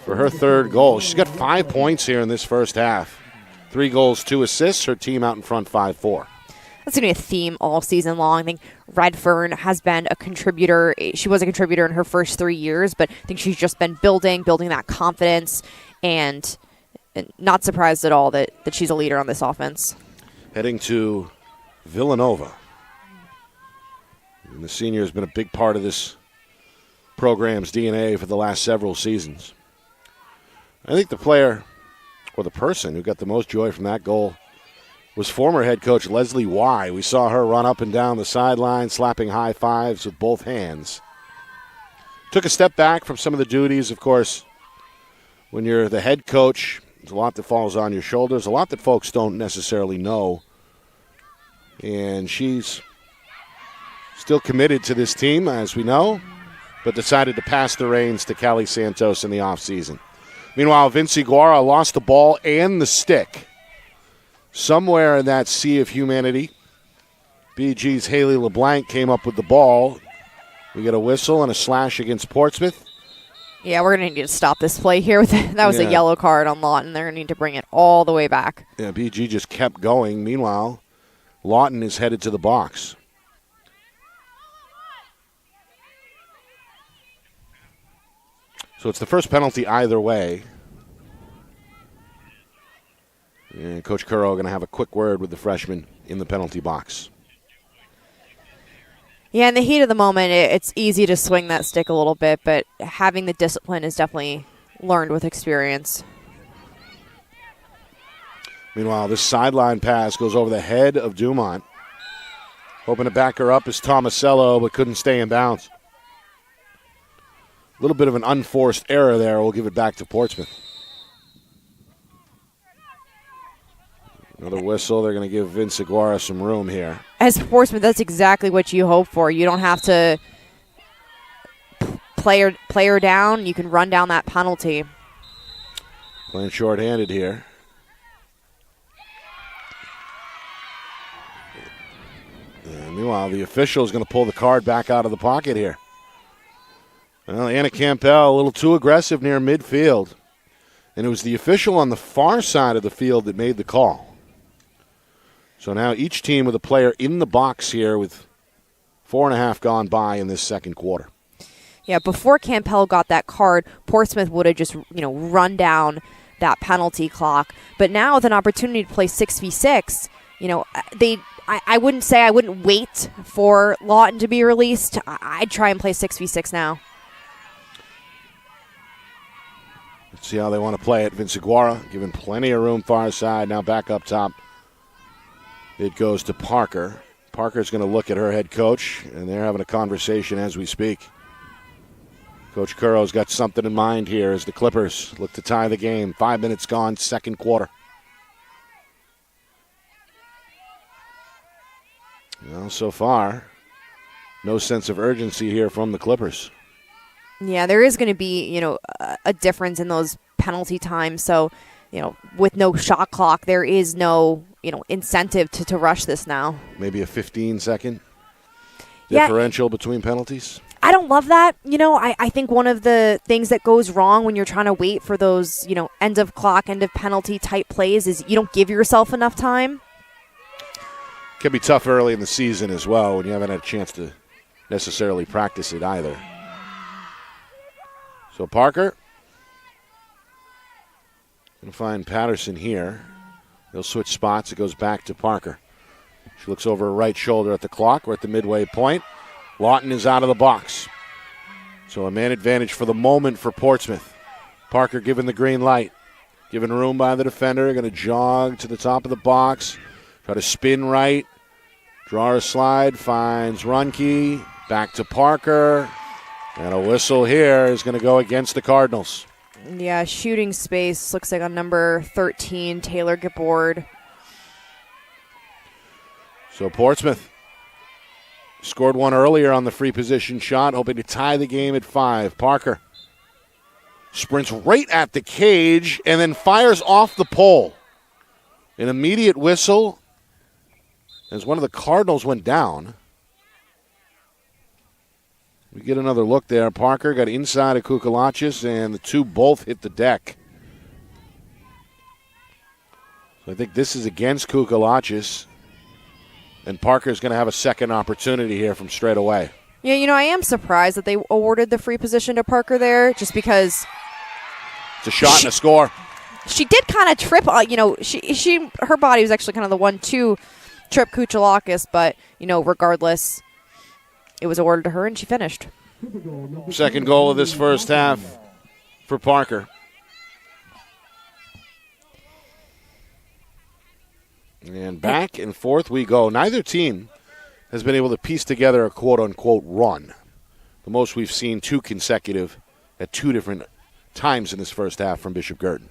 for her third goal. She's got 5 points here in this first half. 3 goals, 2 assists. Her team out in front 5-4. That's going to be a theme all season long. I think Redfern has been a contributor. She was a contributor in her first 3 years, but I think she's just been building that confidence, and not surprised at all that she's a leader on this offense. Heading to Villanova. And the senior has been a big part of this program's DNA for the last several seasons. I think the player, or the person who got the most joy from that goal, was former head coach Leslie Y. We saw her run up and down the sideline, slapping high fives with both hands. Took a step back from some of the duties, of course. When you're the head coach, there's a lot that falls on your shoulders, a lot that folks don't necessarily know. And she's still committed to this team, as we know, but decided to pass the reins to Callie Santos in the offseason. Meanwhile, Vince Iguara lost the ball and the stick. Somewhere in that sea of humanity, BG's Haley LeBlanc came up with the ball. We get a whistle and a slash against Portsmouth. Yeah, we're going to need to stop this play here. That was a yellow card on Lawton. They're going to need to bring it all the way back. Yeah, BG just kept going. Meanwhile, Lawton is headed to the box. So it's the first penalty either way. And Coach Currow going to have a quick word with the freshman in the penalty box. Yeah, in the heat of the moment, it's easy to swing that stick a little bit, but having the discipline is definitely learned with experience. Meanwhile, this sideline pass goes over the head of Dumont. Hoping to back her up is Tomasello, but couldn't stay in bounds. A little bit of an unforced error there. We'll give it back to Portsmouth. Another whistle. They're going to give Vince Iguara some room here. As Portsmouth, that's exactly what you hope for. You don't have to play her down. You can run down that penalty. Playing shorthanded here. And meanwhile, the official is going to pull the card back out of the pocket here. Well, Anna Campbell a little too aggressive near midfield. And it was the official on the far side of the field that made the call. So now each team with a player in the box here with 4.5 gone by in this second quarter. Yeah, before Campbell got that card, Portsmouth would have just, run down that penalty clock. But now with an opportunity to play 6v6, I wouldn't wait for Lawton to be released. I'd try and play 6v6 now. Let's see how they want to play it. Vince Iguara given plenty of room far side. Now back up top. It goes to Parker. Parker's going to look at her head coach, and they're having a conversation as we speak. Coach Currow's got something in mind here as the Clippers look to tie the game. 5 minutes gone, second quarter. Well, so far, no sense of urgency here from the Clippers. Yeah, there is going to be, a difference in those penalty times. So, with no shot clock, there is no, incentive to rush this now. Maybe a 15-second differential between penalties? I don't love that. I think one of the things that goes wrong when you're trying to wait for those, end of clock, end of penalty type plays is you don't give yourself enough time. Can be tough early in the season as well when you haven't had a chance to necessarily practice it either. So Parker going to find Patterson here. He'll switch spots. It goes back to Parker. She looks over her right shoulder at the clock. We're at the midway point. Lawton is out of the box. So a man advantage for the moment for Portsmouth. Parker given the green light. Given room by the defender. Going to jog to the top of the box. Try to spin right. Draw a slide. Finds Runke. Back to Parker. And a whistle here is going to go against the Cardinals. Yeah, shooting space. Looks like on number 13, Taylor Gibbord. So Portsmouth scored one earlier on the free position shot, hoping to tie the game at 5. Parker sprints right at the cage and then fires off the pole. An immediate whistle as one of the Cardinals went down. We get another look there. Parker got inside of Kukalachis, and the two both hit the deck. So I think this is against Kukalachis, and Parker's going to have a second opportunity here from straight away. Yeah, I am surprised that they awarded the free position to Parker there, just because it's a shot and a score. She did kind of trip. Her body was actually kind of the one to trip Kukalachis, but regardless, it was awarded to her, and she finished. Second goal of this first half for Parker. And back and forth we go. Neither team has been able to piece together a quote-unquote run. The most we've seen 2 consecutive at 2 different times in this first half from Bishop Guertin.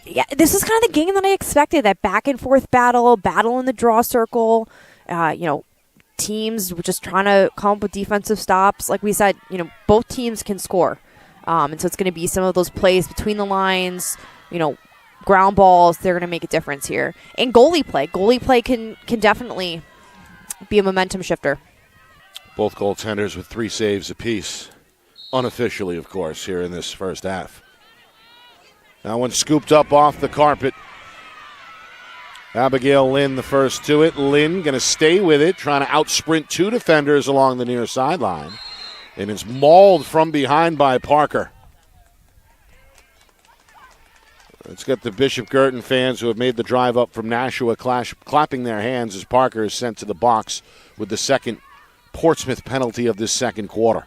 Yeah, this is kind of the game that I expected, that back-and-forth battle in the draw circle, teams were just trying to come up with defensive stops. Like we said, both teams can score. And so it's going to be some of those plays between the lines, ground balls. They're going to make a difference here. And goalie play. Goalie play can definitely be a momentum shifter. Both goaltenders with 3 saves apiece. Unofficially, of course, here in this first half. That one scooped up off the carpet. Abigail Lynn the first to it. Lynn going to stay with it, trying to outsprint 2 defenders along the near sideline. And it's mauled from behind by Parker. Let's get the Bishop Guertin fans who have made the drive up from Nashua clapping their hands as Parker is sent to the box with the second Portsmouth penalty of this second quarter.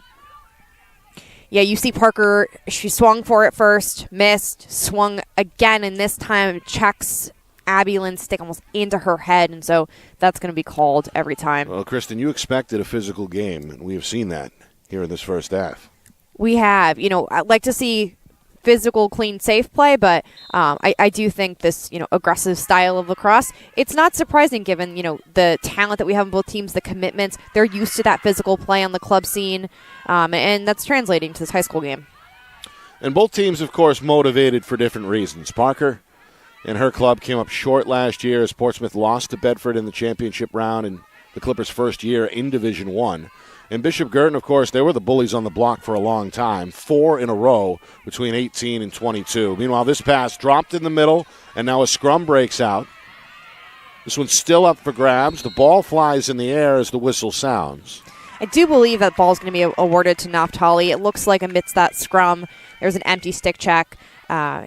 Yeah, you see Parker, she swung for it first, missed, swung again, and this time checks Abby Lynn's stick almost into her head, and so that's going to be called every time. Well, Kristen, you expected a physical game, and we have seen that here in this first half. We have. I'd like to see physical, clean, safe play, but I do think this, aggressive style of lacrosse, it's not surprising given, the talent that we have in both teams, the commitments. They're used to that physical play on the club scene, and that's translating to this high school game. And both teams, of course, motivated for different reasons. Parker and her club came up short last year as Portsmouth lost to Bedford in the championship round in the Clippers' first year in Division I. And Bishop Guertin, of course, they were the bullies on the block for a long time, 4 in a row between 18 and 22. Meanwhile, this pass dropped in the middle, and now a scrum breaks out. This one's still up for grabs. The ball flies in the air as the whistle sounds. I do believe that ball is going to be awarded to Naftali. It looks like amidst that scrum, there's an empty stick check.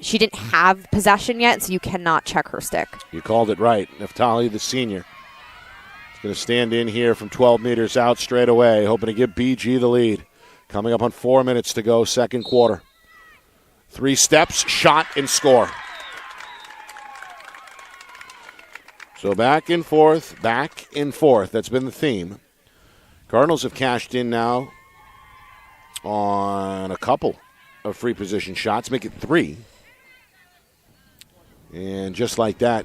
She didn't have possession yet, so you cannot check her stick. You called it right. Naftali, the senior, is going to stand in here from 12 meters out straight away, hoping to give BG the lead. Coming up on 4 minutes to go, second quarter. 3 steps, shot, and score. So back and forth. That's been the theme. Cardinals have cashed in now on a couple of free position shots, make it 3. And just like that,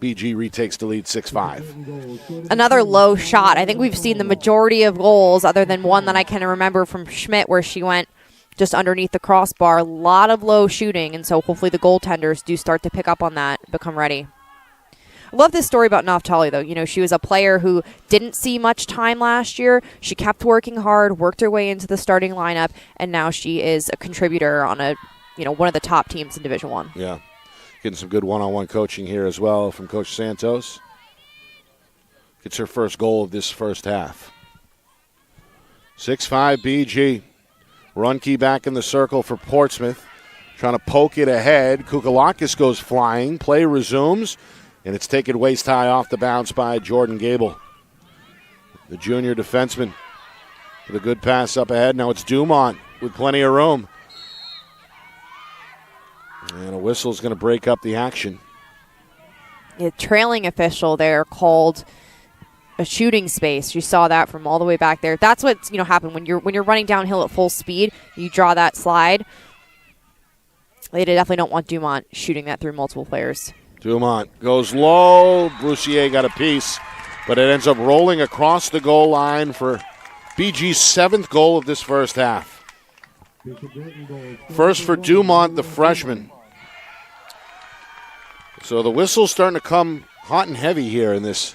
BG retakes the lead 6-5. Another low shot. I think we've seen the majority of goals, other than one that I can remember from Schmidt, where she went just underneath the crossbar. A lot of low shooting, and so hopefully the goaltenders do start to pick up on that, become ready. I love this story about Naftali, though. You know, she was a player who didn't see much time last year. She kept working hard, worked her way into the starting lineup, and now she is a contributor on one of the top teams in Division I. Yeah. Getting some good one-on-one coaching here as well from Coach Santos. Gets her first goal of this first half. 6-5 BG. Runke back in the circle for Portsmouth. Trying to poke it ahead. Kukalakis goes flying. Play resumes. And it's taken waist high off the bounce by Jordan Gable. The junior defenseman with a good pass up ahead. Now it's Dumont with plenty of room. And a whistle's going to break up the action. A trailing official there called a shooting space. You saw that from all the way back there. That's what's happened when you're running downhill at full speed. You draw that slide. They definitely don't want Dumont shooting that through multiple players. Dumont goes low. Broussier got a piece, but it ends up rolling across the goal line for BG's 7th goal of this first half. First for Dumont, the freshman. So the whistle's starting to come hot and heavy here in this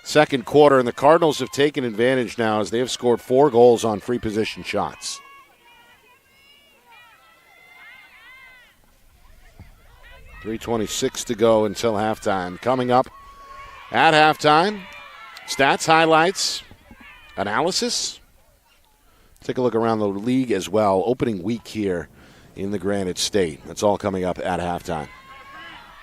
second quarter, and the Cardinals have taken advantage now as they have scored 4 goals on free position shots. .326 to go until halftime. Coming up at halftime, stats, highlights, analysis. Take a look around the league as well. Opening week here in the Granite State. That's all coming up at halftime.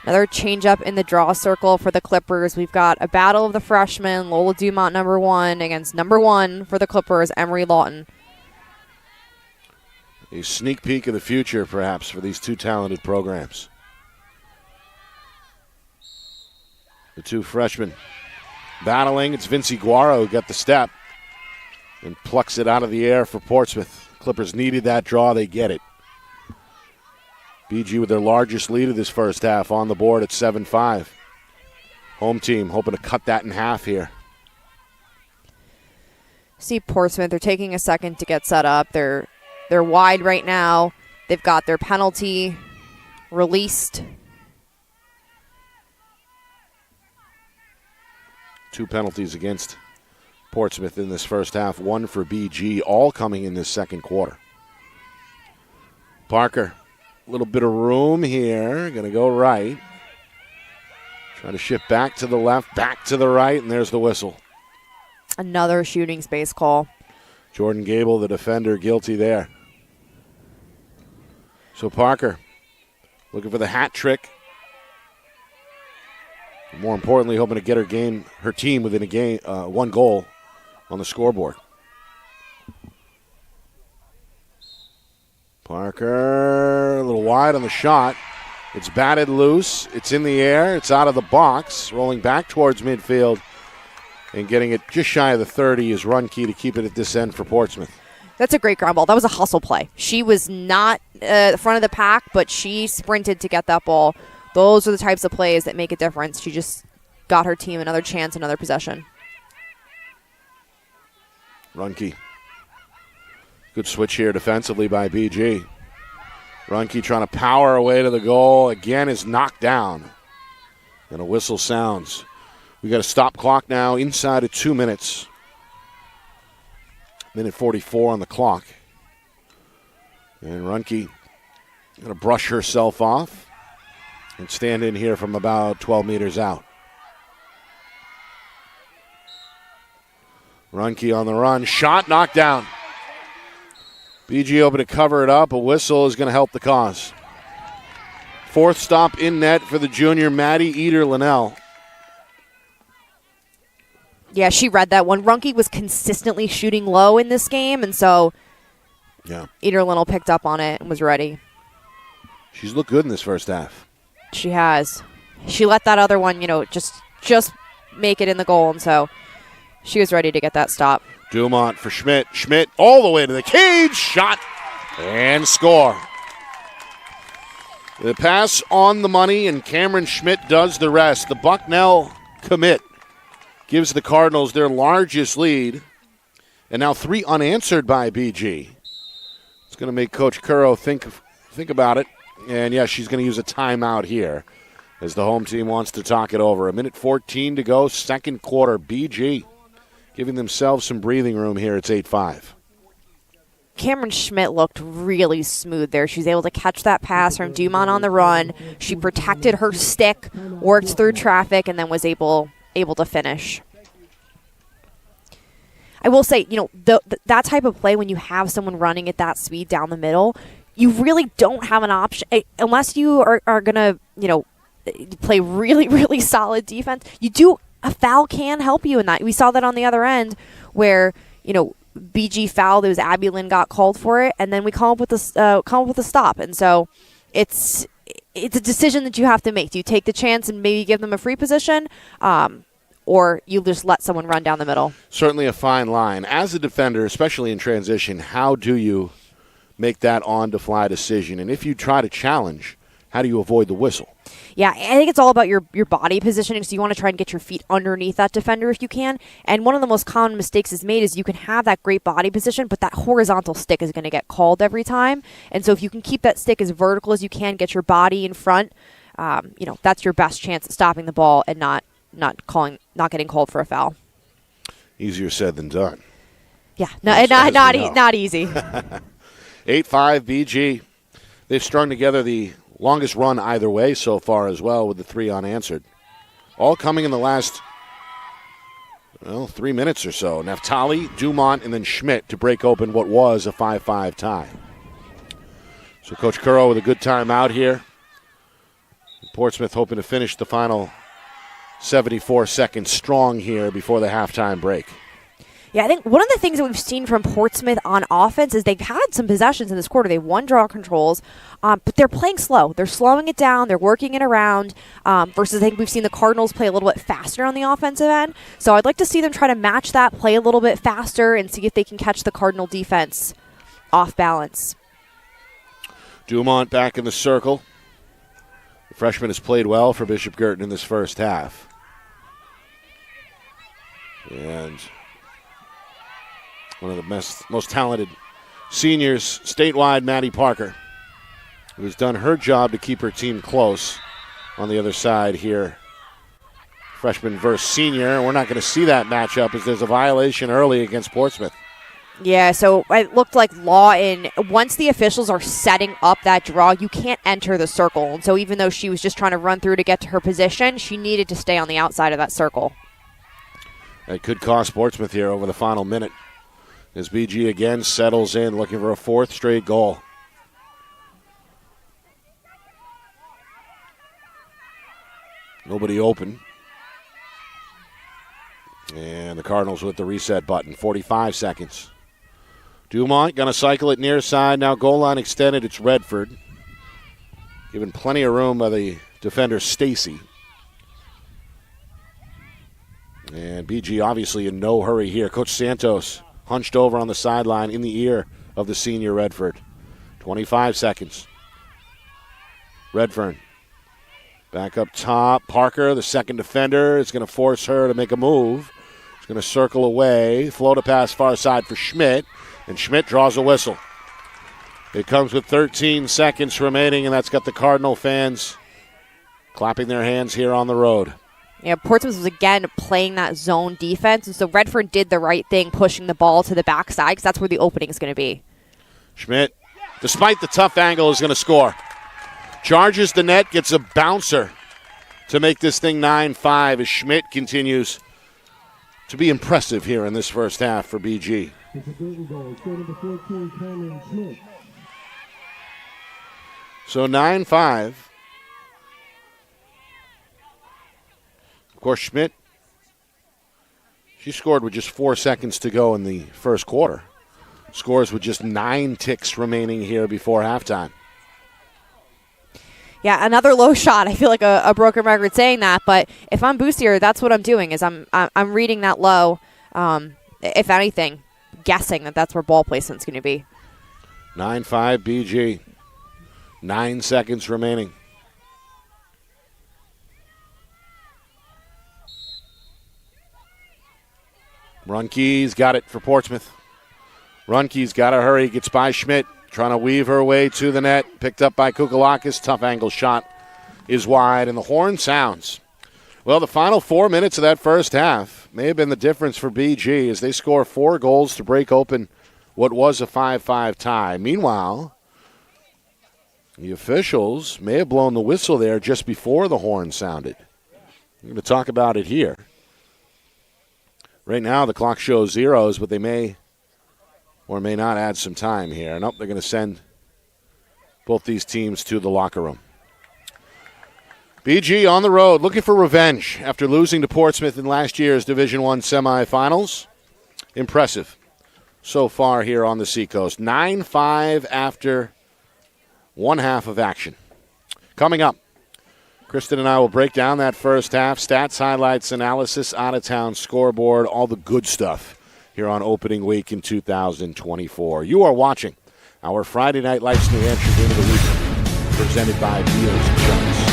Another change-up in the draw circle for the Clippers. We've got a battle of the freshmen, Lola Dumont, number 1, against number 1 for the Clippers, Emery Lawton. A sneak peek of the future, perhaps, for these two talented programs. The two freshmen battling. It's Vinci Guaro who got the step and plucks it out of the air for Portsmouth. Clippers needed that draw. They get it. BG with their largest lead of this first half on the board at 7-5. Home team hoping to cut that in half here. See Portsmouth, they're taking a second to get set up. They're wide right now. They've got their penalty released. 2 penalties against Portsmouth in this first half, 1 for BG, all coming in this second quarter. Parker, a little bit of room here, going to go right. Trying to shift back to the left, back to the right, and there's the whistle. Another shooting space call. Jordan Gable, the defender, guilty there. So Parker looking for the hat trick. More importantly, hoping to get her team within 1 goal on the scoreboard. Parker, a little wide on the shot. It's batted loose. It's in the air. It's out of the box. Rolling back towards midfield and getting it just shy of the 30 is Runke to keep it at this end for Portsmouth. That's a great ground ball. That was a hustle play. She was not the front of the pack, but she sprinted to get that ball. Those are the types of plays that make a difference. She just got her team another chance, another possession. Runke. Good switch here defensively by BG. Runke trying to power away to the goal. Again is knocked down. And a whistle sounds. We got a stop clock now inside of 2 minutes. Minute 44 on the clock. And Runke going to brush herself off and stand in here from about 12 meters out. Runke on the run. Shot knocked down. BG open to cover it up. A whistle is going to help the cause. 4th stop in net for the junior Maddie Eder-Linnell. Yeah, she read that one. Runke was consistently shooting low in this game, and so Eder-Linnell picked up on it and was ready. She's looked good in this first half. She has. She let that other one, just make it in the goal, and so she was ready to get that stop. Dumont for Schmidt. Schmidt all the way to the cage. Shot and score. The pass on the money, and Cameron Schmidt does the rest. The Bucknell commit gives the Cardinals their largest lead, and now 3 unanswered by BG. It's going to make Coach Curro think about it. And, yeah, she's going to use a timeout here as the home team wants to talk it over. 1:14 to go, second quarter. BG giving themselves some breathing room here. It's 8-5. Cameron Schmidt looked really smooth there. She was able to catch that pass from Dumont on the run. She protected her stick, worked through traffic, and then was able to finish. I will say, that type of play, when you have someone running at that speed down the middle, you really don't have an option unless you are going to, play really, really solid defense. A foul can help you in that. We saw that on the other end where, BG fouled. It was Abulin got called for it, and then we come up with a stop. And so it's a decision that you have to make. Do you take the chance and maybe give them a free position, or you just let someone run down the middle? Certainly a fine line. As a defender, especially in transition, how do you make that on-the-fly decision? And if you try to challenge, how do you avoid the whistle? Yeah, I think it's all about your body positioning, so you want to try and get your feet underneath that defender if you can. And one of the most common mistakes is made is you can have that great body position, but that horizontal stick is going to get called every time. And so if you can keep that stick as vertical as you can, get your body in front, that's your best chance at stopping the ball and not getting called for a foul. Easier said than done. Yeah, not easy. 8-5 BG. They've strung together the longest run either way so far as well, with the 3 unanswered. All coming in the last 3 minutes or so. Naftali, Dumont, and then Schmidt to break open what was a 5-5 tie. So Coach Curro with a good timeout here. Portsmouth hoping to finish the final 74 seconds strong here before the halftime break. Yeah, I think one of the things that we've seen from Portsmouth on offense is they've had some possessions in this quarter. They've won draw controls, but they're playing slow. They're slowing it down. They're working it around versus I think we've seen the Cardinals play a little bit faster on the offensive end. So I'd like to see them try to match that, play a little bit faster, and see if they can catch the Cardinal defense off balance. Dumont back in the circle. The freshman has played well for Bishop Guertin in this first half. And one of the most talented seniors statewide, Maddie Parker, who's done her job to keep her team close on the other side here. Freshman versus senior. We're not going to see that matchup as there's a violation early against Portsmouth. Yeah, so it looked like once the officials are setting up that draw, you can't enter the circle. And so even though she was just trying to run through to get to her position, she needed to stay on the outside of that circle. That could cost Portsmouth here over the final minute, as BG again settles in, looking for a 4th straight goal. Nobody open. And the Cardinals with the reset button. 45 seconds. Dumont going to cycle it near side. Now goal line extended. It's Redford. Given plenty of room by the defender, Stacy. And BG obviously in no hurry here. Coach Santos hunched over on the sideline in the ear of the senior Redford. 25 seconds. Redfern back up top. Parker, the second defender, is going to force her to make a move. She's going to circle away. Float a pass far side for Schmidt. And Schmidt draws a whistle. It comes with 13 seconds remaining, and that's got the Cardinal fans clapping their hands here on the road. Yeah, Portsmouth was again playing that zone defense, and so Redfern did the right thing, pushing the ball to the backside because that's where the opening is going to be. Schmidt, despite the tough angle, is going to score. Charges the net, gets a bouncer to make this thing 9-5 as Schmidt continues to be impressive here in this first half for BG. So 9-5. Of course, Schmidt, she scored with just 4 seconds to go in the first quarter. Scores with just 9 ticks remaining here before halftime. Yeah, another low shot. I feel like a broken record saying that, but if I'm Boostier, that's what I'm doing is I'm reading that low. If anything, guessing that's where ball placement's going to be. 9-5 BG. 9 seconds remaining. Runke's got it for Portsmouth. Runke's got to hurry. Gets by Schmidt. trying to weave her way to the net. Picked up by Kukalakis. Tough angle shot is wide, and the horn sounds. Well, the final 4 minutes of that first half may have been the difference for BG as they score 4 goals to break open what was a 5-5 tie. Meanwhile, the officials may have blown the whistle there just before the horn sounded. We're going to talk about it here. Right now, the clock shows zeros, but they may or may not add some time here. Nope, they're going to send both these teams to the locker room. BG on the road, looking for revenge after losing to Portsmouth in last year's Division I semifinals. Impressive so far here on the Seacoast. 9-5 after one half of action. Coming up, Kristen and I will break down that first half. Stats, highlights, analysis, out-of-town scoreboard, all the good stuff here on opening week in 2024. You are watching our Friday Night Lights New Hampshire Game of the Week, presented by Beals Insurance.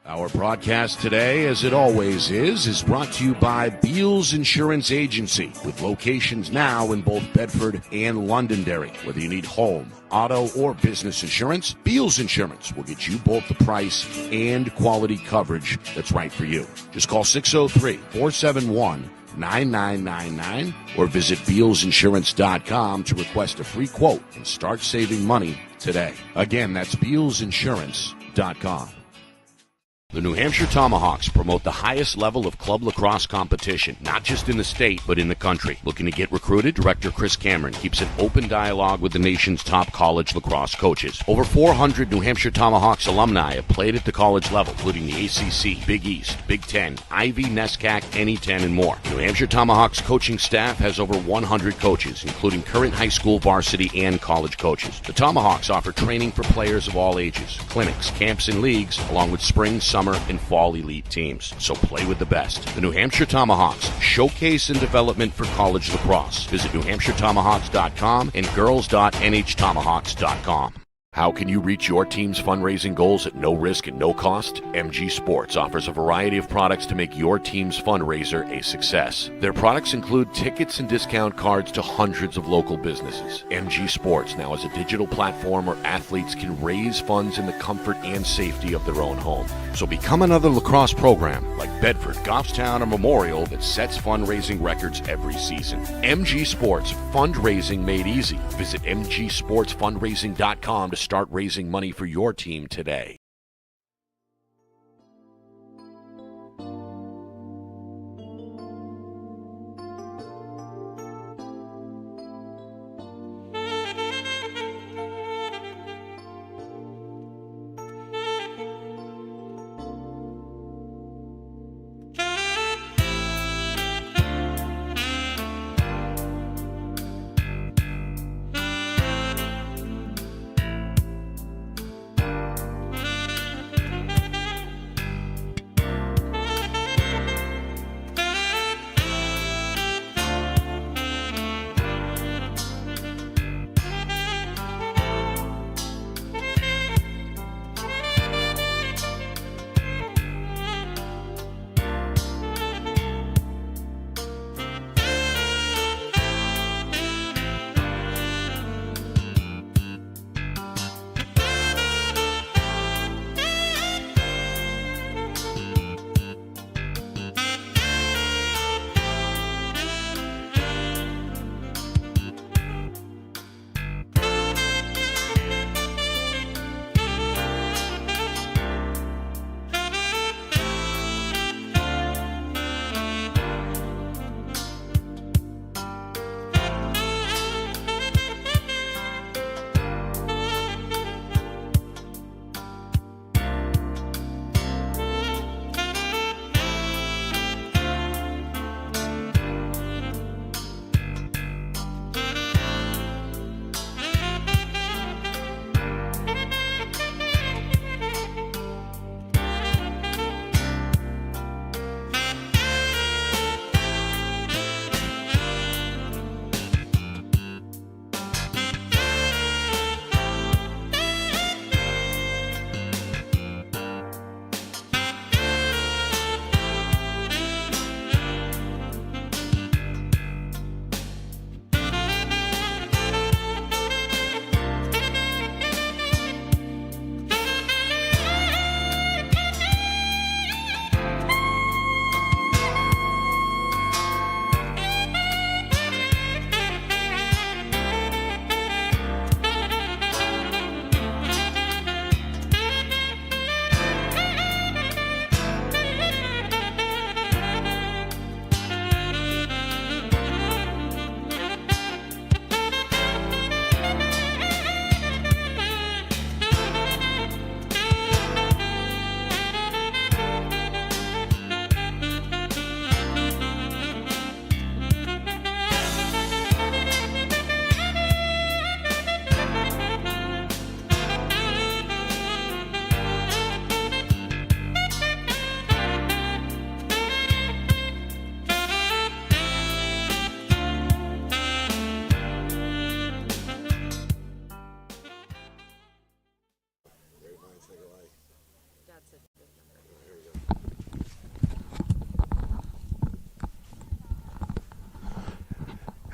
Our broadcast today, as it always is brought to you by Beals Insurance Agency, with locations now in both Bedford and Londonderry. Whether you need home, auto, or business insurance, Beals Insurance will get you both the price and quality coverage that's right for you. Just call 603-471-9999 or visit BealsInsurance.com to request a free quote and start saving money today. Again, that's BealsInsurance.com. The New Hampshire Tomahawks promote the highest level of club lacrosse competition, not just in the state, but in the country. Looking to get recruited? Director Chris Cameron keeps an open dialogue with the nation's top college lacrosse coaches. Over 400 New Hampshire Tomahawks alumni have played at the college level, including the ACC, Big East, Big Ten, Ivy, NESCAC, NE10, and more. New Hampshire Tomahawks coaching staff has over 100 coaches, including current high school, varsity, and college coaches. The Tomahawks offer training for players of all ages, clinics, camps, and leagues, along with spring, summer, and fall elite teams. So play with the best. The New Hampshire Tomahawks, showcase and development for college lacrosse. Visit NewHampshireTomahawks.com and girls.nhtomahawks.com. How can you reach your team's fundraising goals at no risk and no cost? MG Sports offers a variety of products to make your team's fundraiser a success. Their products include tickets and discount cards to hundreds of local businesses. MG Sports now has a digital platform where athletes can raise funds in the comfort and safety of their own home. So become another lacrosse program like Bedford, Goffstown, or Memorial that sets fundraising records every season. MG Sports, fundraising made easy. Visit mgsportsfundraising.com to start raising money for your team today.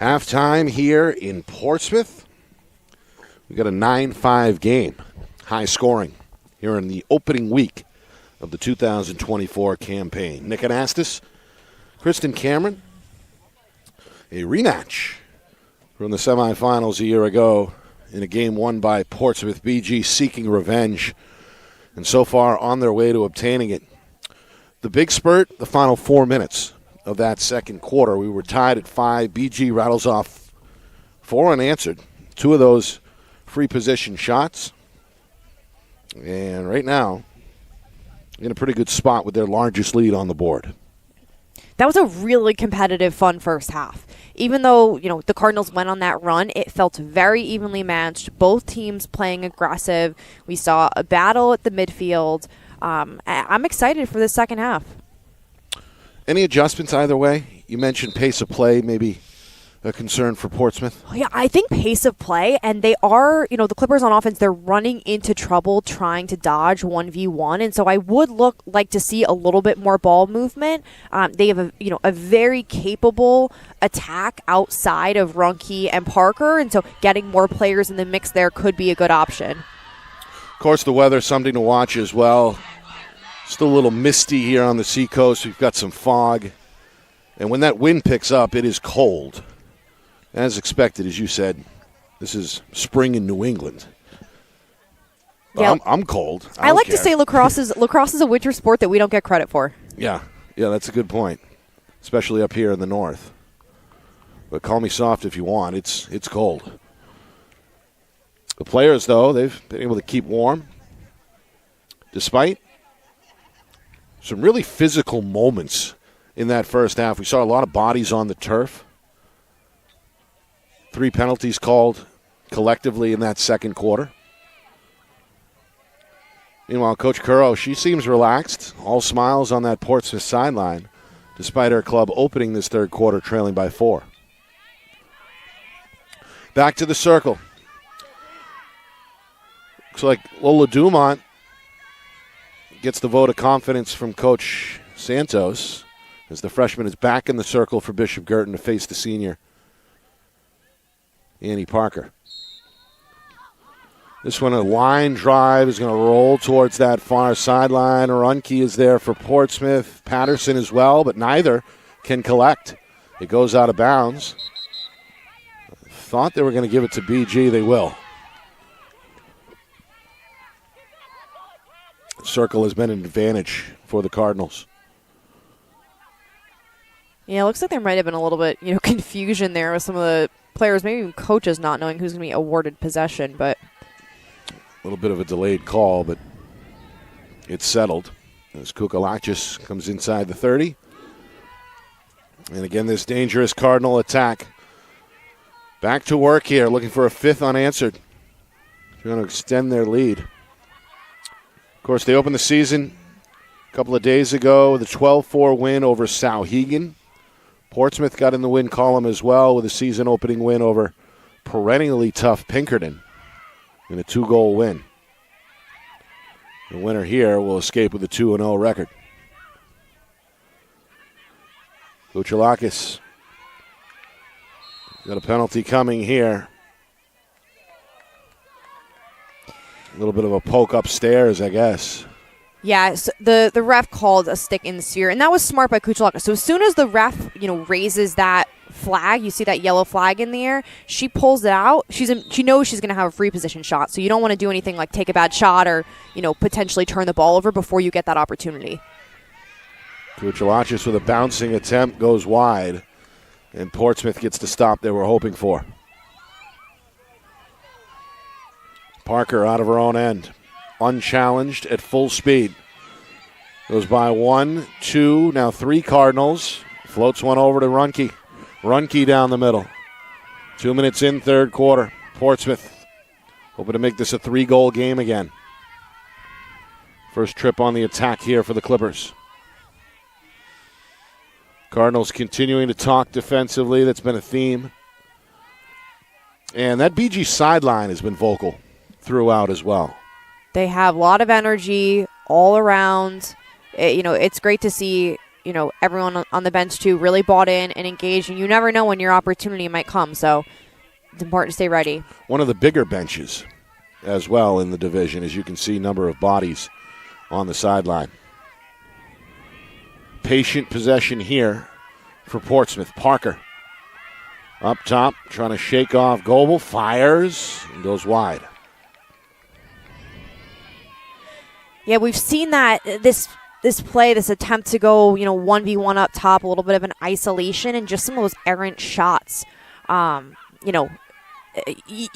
Halftime here in Portsmouth. We got a 9-5 game. High scoring here in the opening week of the 2024 campaign. Nick Anastas, Kristen Cameron. A rematch from the semifinals a year ago in a game won by Portsmouth. BG seeking revenge, and so far on their way to obtaining it. The big spurt, the final 4 minutes of that second quarter. We were tied at 5. BG rattles off 4 unanswered. 2 of those free position shots. And right now, in a pretty good spot with their largest lead on the board. That was a really competitive, fun first half. Even though, the Cardinals went on that run, it felt very evenly matched. Both teams playing aggressive. We saw a battle at the midfield. I'm excited for the second half. Any adjustments either way? You mentioned pace of play, maybe a concern for Portsmouth? Yeah, I think pace of play, and they are, the Clippers on offense, they're running into trouble trying to dodge 1v1, and so I would like to see a little bit more ball movement. They have a very capable attack outside of Runke and Parker, and so getting more players in the mix there could be a good option. Of course, the weather's something to watch as well. Still a little misty here on the seacoast. We've got some fog, and when that wind picks up, it is cold. As expected, as you said, this is spring in New England. Yeah. I'm cold. I like to say lacrosse is a winter sport that we don't get credit for. Yeah, that's a good point, especially up here in the north. But call me soft if you want. It's cold. The players, though, they've been able to keep warm despite some really physical moments in that first half. We saw a lot of bodies on the turf. 3 penalties called collectively in that second quarter. Meanwhile, Coach Curro, she seems relaxed, all smiles on that Portsmouth sideline, despite her club opening this third quarter trailing by 4. Back to the circle. Looks like Lola Dumont gets the vote of confidence from Coach Santos as the freshman is back in the circle for Bishop Guertin to face the senior Annie Parker. This one, a line drive, is going to roll towards that far sideline. Runke is there for Portsmouth. Patterson as well, but neither can collect. It goes out of bounds. Thought they were going to give it to BG. They will. Circle has been an advantage for the Cardinals. Yeah, it looks like there might have been a little bit, confusion there with some of the players, maybe even coaches not knowing who's going to be awarded possession, but a little bit of a delayed call, but it's settled as Kukalakis comes inside the 30. And again, this dangerous Cardinal attack. Back to work here, looking for a 5th unanswered. Trying to extend their lead. Of course, they opened the season a couple of days ago with a 12-4 win over Sauhegan. Portsmouth got in the win column as well with a season-opening win over perennially tough Pinkerton in a 2-goal win. The winner here will escape with a 2-0 record. Kuchalakis got a penalty coming here. A little bit of a poke upstairs, I guess. yeah, so the ref called a stick in the sphere, and that was smart by Kuchalakis. So as soon as the ref, raises that flag, you see that yellow flag in the air, she pulls it out. She knows she's going to have a free position shot, so you don't want to do anything like take a bad shot or, potentially turn the ball over before you get that opportunity. Kuchalakis with a bouncing attempt goes wide, and Portsmouth gets the stop they were hoping for. Parker out of her own end, unchallenged at full speed. Goes by 1, 2, now 3 Cardinals. Floats one over to Runke. Runke down the middle. 2 minutes in, third quarter. Portsmouth hoping to make this a 3-goal game again. First trip on the attack here for the Clippers. Cardinals continuing to talk defensively. That's been a theme. And that BG sideline has been vocal throughout as well. They have a lot of energy all around. It's great to see everyone on the bench too really bought in and engaged, and you never know when your opportunity might come. So it's important to stay ready. One of the bigger benches as well in the division, as you can see, number of bodies on the sideline. Patient possession here for Portsmouth. Parker up top, trying to shake off Goebel, fires, and goes wide. Yeah, we've seen that this play, this attempt to go, 1v1 up top, a little bit of an isolation, and just some of those errant shots. You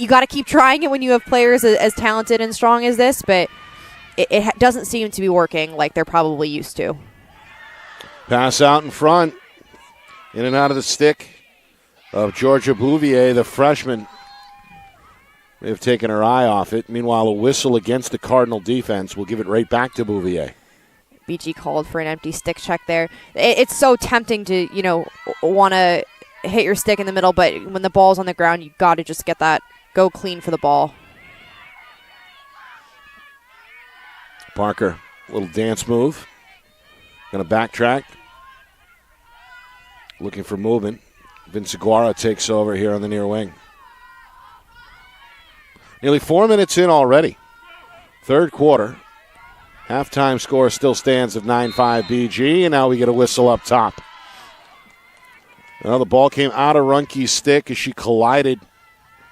got to keep trying it when you have players as talented and strong as this, but it doesn't seem to be working like they're probably used to. Pass out in front, in and out of the stick of Georgia Bouvier, the freshman. May have taken her eye off it. Meanwhile, a whistle against the Cardinal defense will give it right back to Bouvier. BG called for an empty stick check there. It's so tempting to, want to hit your stick in the middle, but when the ball's on the ground, you got to just go clean for the ball. Parker, little dance move. Going to backtrack. Looking for movement. Vince Aguara takes over here on the near wing. Nearly 4 minutes in already. Third quarter. Halftime score still stands at 9-5 BG, and now we get a whistle up top. Well, the ball came out of Runke's stick as she collided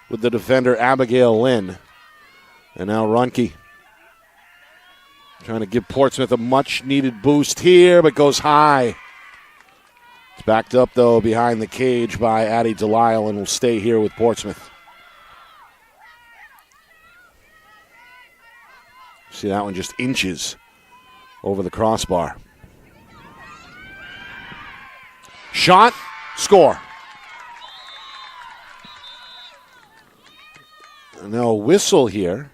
with the defender Abigail Lynn. And now Runke trying to give Portsmouth a much-needed boost here, but goes high. It's backed up, though, behind the cage by Addie Delisle, and will stay here with Portsmouth. See that one just inches over the crossbar. Shot, score. And now a whistle here.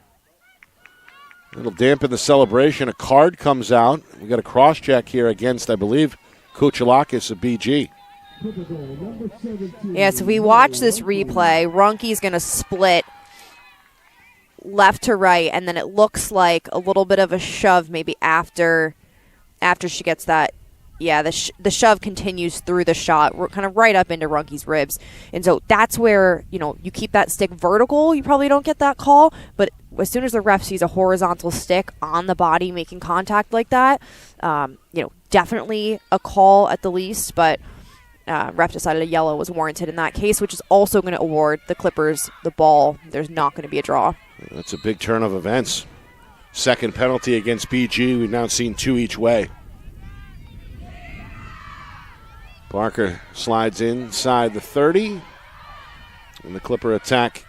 It'll dampen the celebration. A card comes out. We got a cross-check here against, I believe, Kuchalakis of BG. Yeah, so if we watch this replay, Runke's going to split left to right, and then it looks like a little bit of a shove maybe after she gets that. Yeah, the shove continues through the shot, kind of right up into Runke's ribs. And so that's where, you keep that stick vertical, you probably don't get that call. But as soon as the ref sees a horizontal stick on the body making contact like that, definitely a call at the least. But ref decided a yellow was warranted in that case, which is also going to award the Clippers the ball. There's not going to be a draw. That's a big turn of events. Second penalty against BG. We've now seen 2 each way. Parker slides inside the 30. And the Clipper attack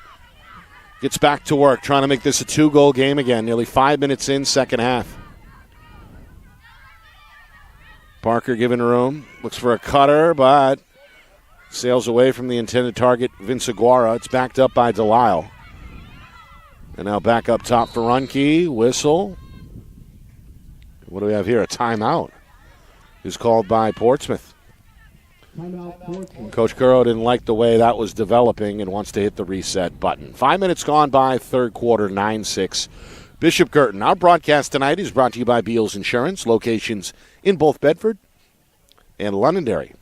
gets back to work, trying to make this a 2-goal game again. Nearly 5 minutes in, second half. Parker given room. Looks for a cutter, but sails away from the intended target, Vince Aguara. It's backed up by Delisle. And now back up top for Runke. Whistle. What do we have here? A timeout is called by Portsmouth. Coach Currow didn't like the way that was developing and wants to hit the reset button. 5 minutes gone by, third quarter, 9-6. Bishop Guertin. Our broadcast tonight is brought to you by Beals Insurance, locations in both Bedford and Londonderry.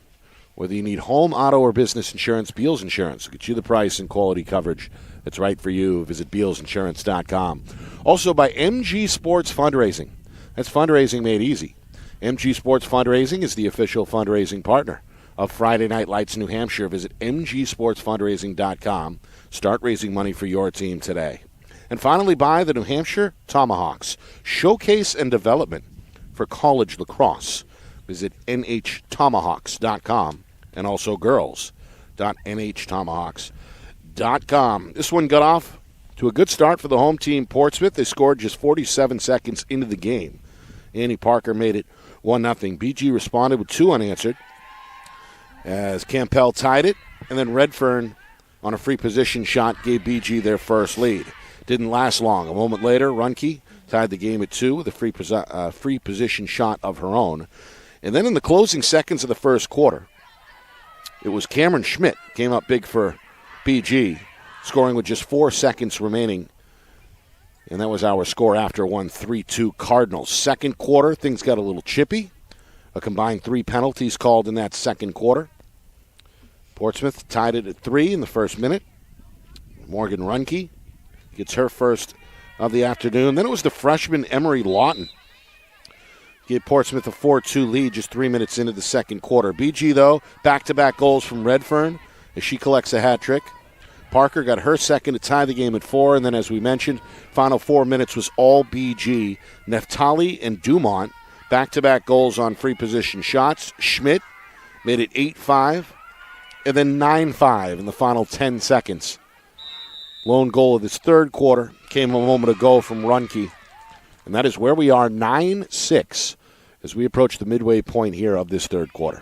Whether you need home, auto, or business insurance, Beals Insurance will get you the price and quality coverage that's right for you. Visit BealsInsurance.com. Also by MG Sports Fundraising. That's fundraising made easy. MG Sports Fundraising is the official fundraising partner of Friday Night Lights New Hampshire. Visit MGSportsFundraising.com. Start raising money for your team today. And finally by the New Hampshire Tomahawks. Showcase and development for college lacrosse. Visit NHTomahawks.com and also girls.NHTomahawks.com. This one got off to a good start for the home team, Portsmouth. They scored just 47 seconds into the game. Annie Parker made it 1-0. BG responded with 2 unanswered as Campbell tied it, and then Redfern on a free position shot gave BG their first lead. Didn't last long. A moment later, Runke tied the game at 2 with a free position shot of her own. And then in the closing seconds of the first quarter, it was Cameron Schmidt came up big for BG, scoring with just 4 seconds remaining. And that was our score after 3-2 Cardinals. Second quarter, things got a little chippy. A combined 3 penalties called in that second quarter. Portsmouth tied it at 3 in the first minute. Morgan Runke gets her first of the afternoon. Then it was the freshman Emery Lawton. Gave Portsmouth a 4-2 lead just 3 minutes into the second quarter. BG, though, back-to-back goals from Redfern as she collects a hat trick. Parker got her second to tie the game at 4, and then, as we mentioned, final 4 minutes was all BG. Neftali and Dumont, back-to-back goals on free position shots. Schmidt made it 8-5, and then 9-5 in the final 10 seconds. Lone goal of this third quarter came a moment ago from Runke, and that is where we are, 9-6, as we approach the midway point here of this third quarter.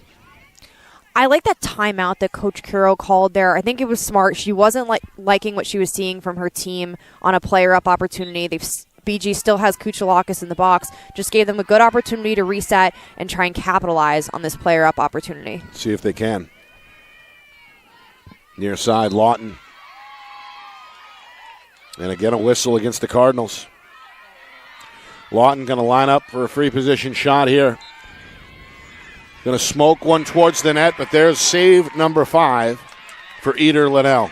I like that timeout that Coach Curo called there. I think it was smart. She wasn't liking what she was seeing from her team on a player-up opportunity. BG still has Kuchalakis in the box. Just gave them a good opportunity to reset and try and capitalize on this player-up opportunity. See if they can. Near side, Lawton. And again, a whistle against the Cardinals. Lawton going to line up for a free position shot here. Going to smoke one towards the net, but there's save number 5 for Eder Linnell.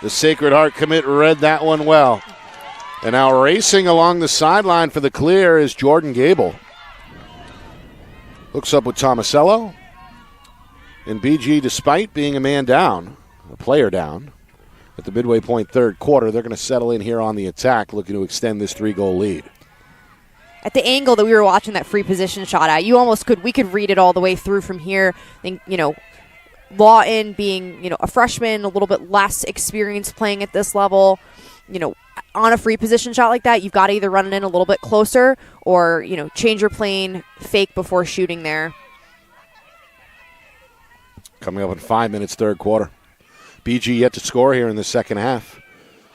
The Sacred Heart commit read that one well. And now racing along the sideline for the clear is Jordan Gable. Hooks up with Tomasello. And BG, despite being a man down, a player down, at the midway point third quarter, they're going to settle in here on the attack, looking to extend this 3-goal lead. At the angle that we were watching that free position shot at, we could read it all the way through from here. I think, Lawton being, a freshman, a little bit less experience playing at this level, on a free position shot like that, you've got to either run it in a little bit closer or, change your plane, fake before shooting there. Coming up in 5 minutes, third quarter. BG yet to score here in the second half.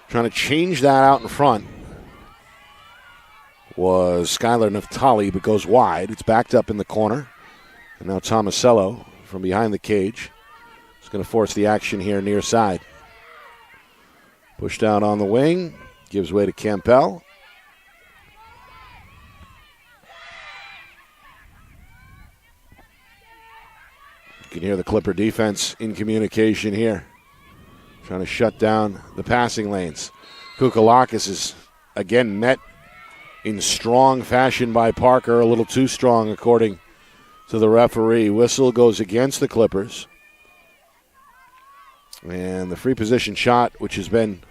Trying to change that out in front was Skylar Neftali, but goes wide. It's backed up in the corner. And now Tomasello from behind the cage is going to force the action here near side. Pushed out on the wing. Gives way to Campbell. You can hear the Clipper defense in communication here. Trying to shut down the passing lanes. Kukalakis is again met in strong fashion by Parker, a little too strong according to the referee. Whistle goes against the Clippers. And the free position shot, which has been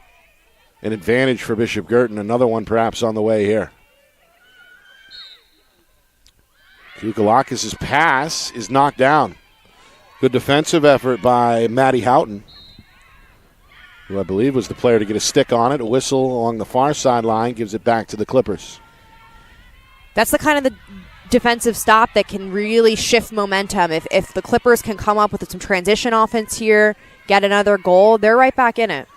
an advantage for Bishop Guertin, another one perhaps on the way here. Kukalakis' pass is knocked down. Good defensive effort by Maddie Houghton, who I believe was the player to get a stick on it. A whistle along the far sideline gives it back to the Clippers. That's the kind of the defensive stop that can really shift momentum. If the Clippers can come up with some transition offense here, get another goal, they're right back in it.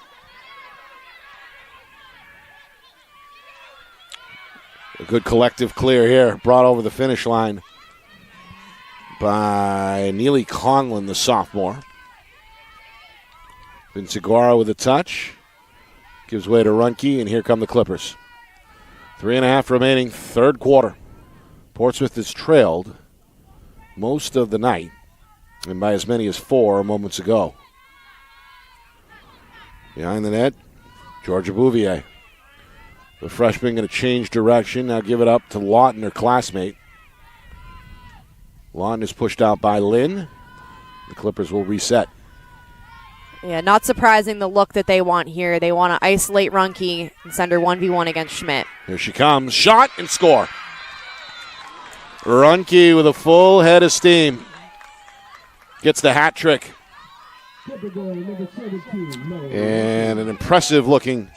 A good collective clear here, brought over the finish line by Neely Conlon, the sophomore. Vinciguara with a touch. Gives way to Runke, and here come the Clippers. 3.5 remaining, third quarter. Portsmouth has trailed most of the night, and by as many as 4 moments ago. Behind the net, Georgia Bouvier. The freshman going to change direction, now give it up to Lawton, her classmate. Lawton is pushed out by Lynn. The Clippers will reset. Yeah, not surprising the look that they want here. They want to isolate Runke and send her 1v1 against Schmidt. Here she comes. Shot and score. Runke with a full head of steam. Gets the hat trick. And an impressive looking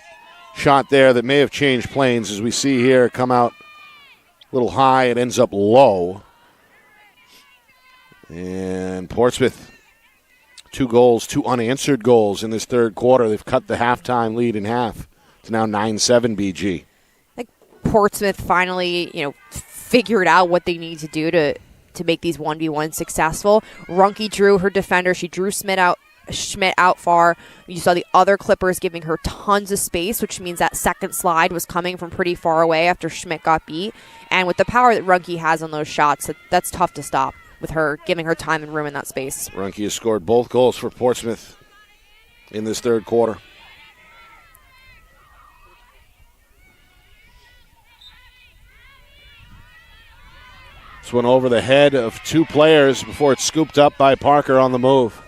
shot there that may have changed planes, as we see here come out a little high. It ends up low. And Portsmouth, 2 goals, 2 unanswered goals in this third quarter. They've cut the halftime lead in half. It's now 9-7 BG. I think Portsmouth finally, figured out what they need to do to make these 1v1 successful. Runke drew her defender. She drew Schmidt out Schmidt out far. You saw the other Clippers giving her tons of space, which means that second slide was coming from pretty far away after Schmidt got beat. And with the power that Runke has on those shots, that's tough to stop with her giving her time and room in that space. Runke has scored both goals for Portsmouth in this third quarter. This one over the head of two players before it's scooped up by Parker on the move.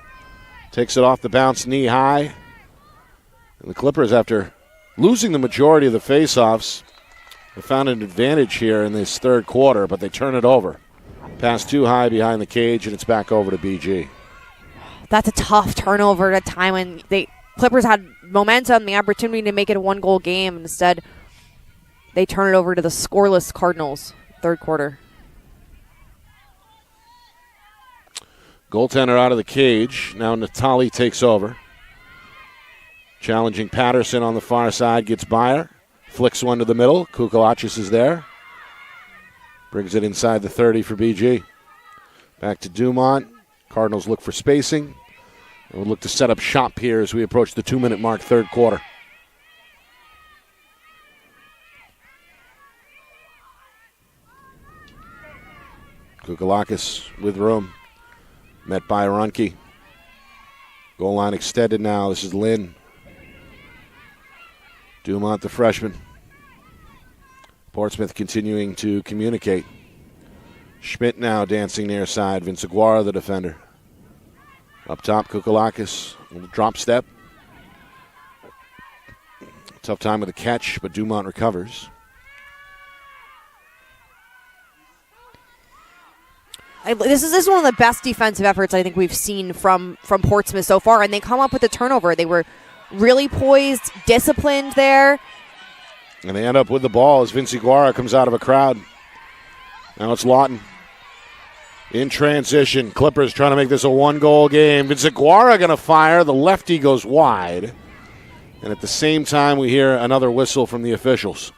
Takes it off the bounce knee high. And the Clippers, after losing the majority of the faceoffs, have found an advantage here in this third quarter, but they turn it over. Pass too high behind the cage, and it's back over to BG. That's a tough turnover at a time when the Clippers had momentum, the opportunity to make it a one-goal game. Instead, they turn it over to the scoreless Cardinals, third quarter. Goaltender out of the cage. Now Natali takes over. Challenging Patterson on the far side. Gets Beyer. Flicks one to the middle. Kukalachis is there. Brings it inside the 30 for BG. Back to Dumont. Cardinals look for spacing. And we'll look to set up shop here as we approach the 2-minute mark, third quarter. Kukalakis with room. Met by Runke. Goal line extended now. This is Lynn. Dumont, the freshman. Portsmouth continuing to communicate. Schmidt now dancing near side. Vince Aguara, the defender. Up top, Kukalakis. Little drop step. Tough time with the catch, but Dumont recovers. This is one of the best defensive efforts I think we've seen from Portsmouth so far, and they come up with a turnover. They were really poised, disciplined there. And they end up with the ball as Vince Aguara comes out of a crowd. Now it's Lawton. In transition, Clippers trying to make this a one-goal game. Vince Aguara going to fire. The lefty goes wide. And at the same time, we hear another whistle from the officials.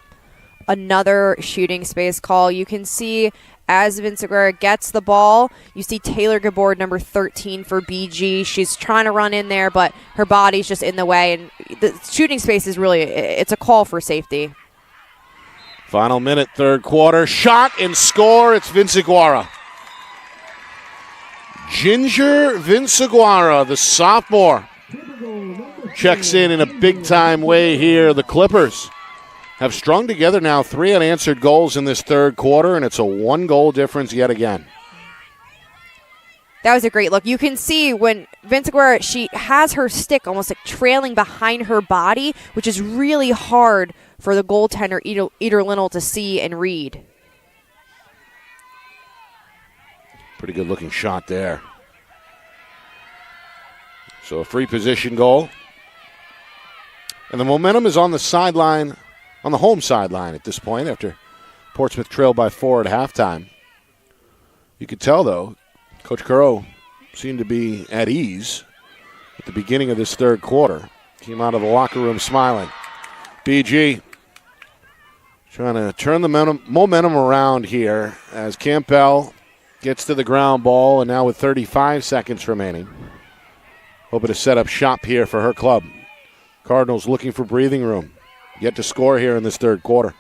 Another shooting space call. You can see as Vince Aguirre gets the ball, you see Taylor Gabord, number 13 for BG. She's trying to run in there, but her body's just in the way. And the shooting space is really, it's a call for safety. Final minute, third quarter. Shot and score. It's Vince Aguirre. Ginger Vince Aguirre, the sophomore, checks in a big-time way here. The Clippers have strung together now 3 unanswered goals in this third quarter, and it's a one-goal difference yet again. That was a great look. You can see when Vince Aguirre, she has her stick almost like trailing behind her body, which is really hard for the goaltender, Eder Linnell, to see and read. Pretty good-looking shot there. So a free position goal. And the momentum is on the sideline, on the home sideline at this point after Portsmouth trailed by 4 at halftime. You could tell, though, Coach Currow seemed to be at ease at the beginning of this third quarter. Came out of the locker room smiling. BG trying to turn the momentum around here as Campbell gets to the ground ball, and now with 35 seconds remaining, hoping to set up shop here for her club. Cardinals looking for breathing room. Yet to score here in this third quarter.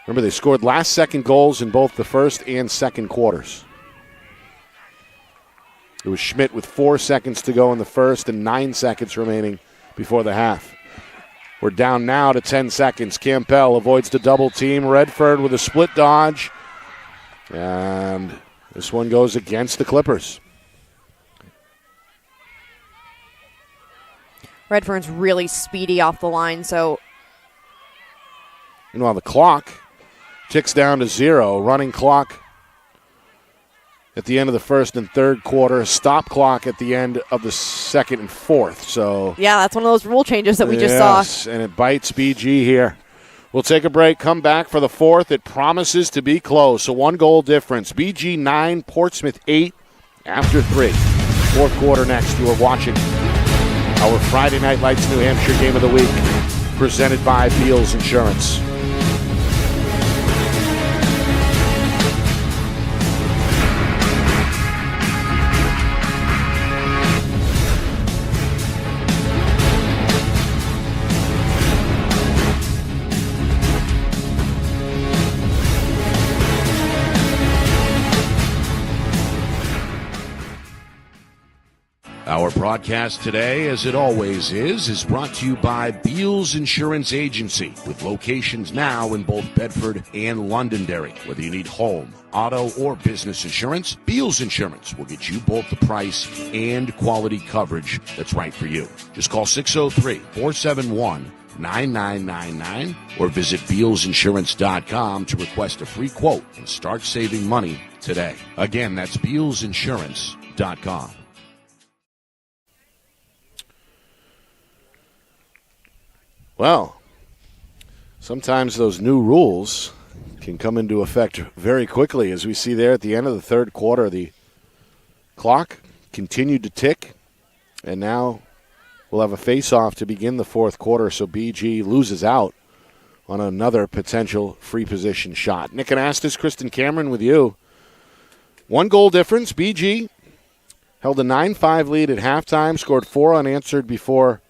Remember, they scored last-second goals in both the first and second quarters. It was Schmidt with 4 seconds to go in the first and 9 seconds remaining before the half. We're down now to 10 seconds. Campbell avoids the double team. Redford with a split dodge. And this one goes against the Clippers. Redfern's really speedy off the line, so. Meanwhile, the clock ticks down to 0. Running clock at the end of the first and third quarter. A stop clock at the end of the second and fourth. So yeah, that's one of those rule changes that we just saw. Yes, and it bites BG here. We'll take a break, come back for the fourth. It promises to be close. A one-goal difference. BG 9, Portsmouth 8 after 3. Fourth quarter next. You are watching our Friday Night Lights New Hampshire Game of the Week, presented by Beals Insurance. broadcast today, as it always is brought to you by Beals Insurance Agency, with locations now in both Bedford and Londonderry. Whether you need home, auto, or business insurance, Beals Insurance will get you both the price and quality coverage that's right for you. Just call 603-471-9999 or visit BealsInsurance.com to request a free quote and start saving money today. Again, that's BealsInsurance.com. Well, sometimes those new rules can come into effect very quickly. As we see there at the end of the third quarter, the clock continued to tick, and now we'll have a face-off to begin the fourth quarter, so BG loses out on another potential free position shot. Nick Anastas, Kristen Cameron with you. 1 goal difference. BG held a 9-5 lead at halftime, scored 4 unanswered before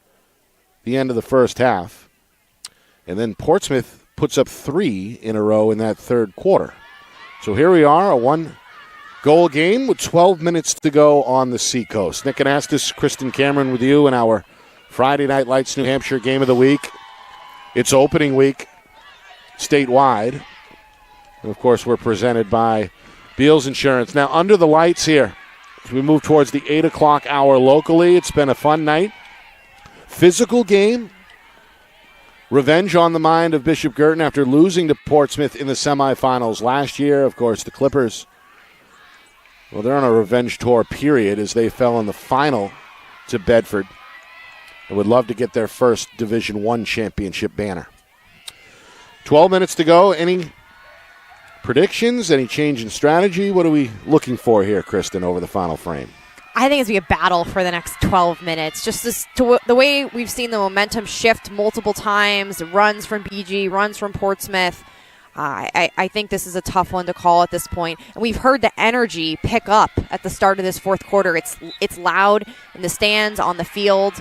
the end of the first half. And then Portsmouth puts up 3 in a row in that third quarter. So here we are, a 1-goal game with 12 minutes to go on the Seacoast. Nick Anastas, Kristen Cameron with you in our Friday Night Lights New Hampshire Game of the Week. It's opening week statewide. And of course, we're presented by Beals Insurance. Now, under the lights here, as we move towards the 8 o'clock hour locally, it's been a fun night. Physical game. Revenge on the mind of Bishop Guertin after losing to Portsmouth in the semifinals last year. Of course, the Clippers, well, they're on a revenge tour, period, as they fell in the final to Bedford. I would love to get their first Division I championship banner. 12 minutes to go. Any predictions? Any change in strategy? What are we looking for here, Kristen, over the final frame? I think it's going to be a battle for the next 12 minutes. Just the way we've seen the momentum shift multiple times, runs from BG, runs from Portsmouth. I think this is a tough one to call at this point. And we've heard the energy pick up at the start of this fourth quarter. It's loud in the stands, on the field.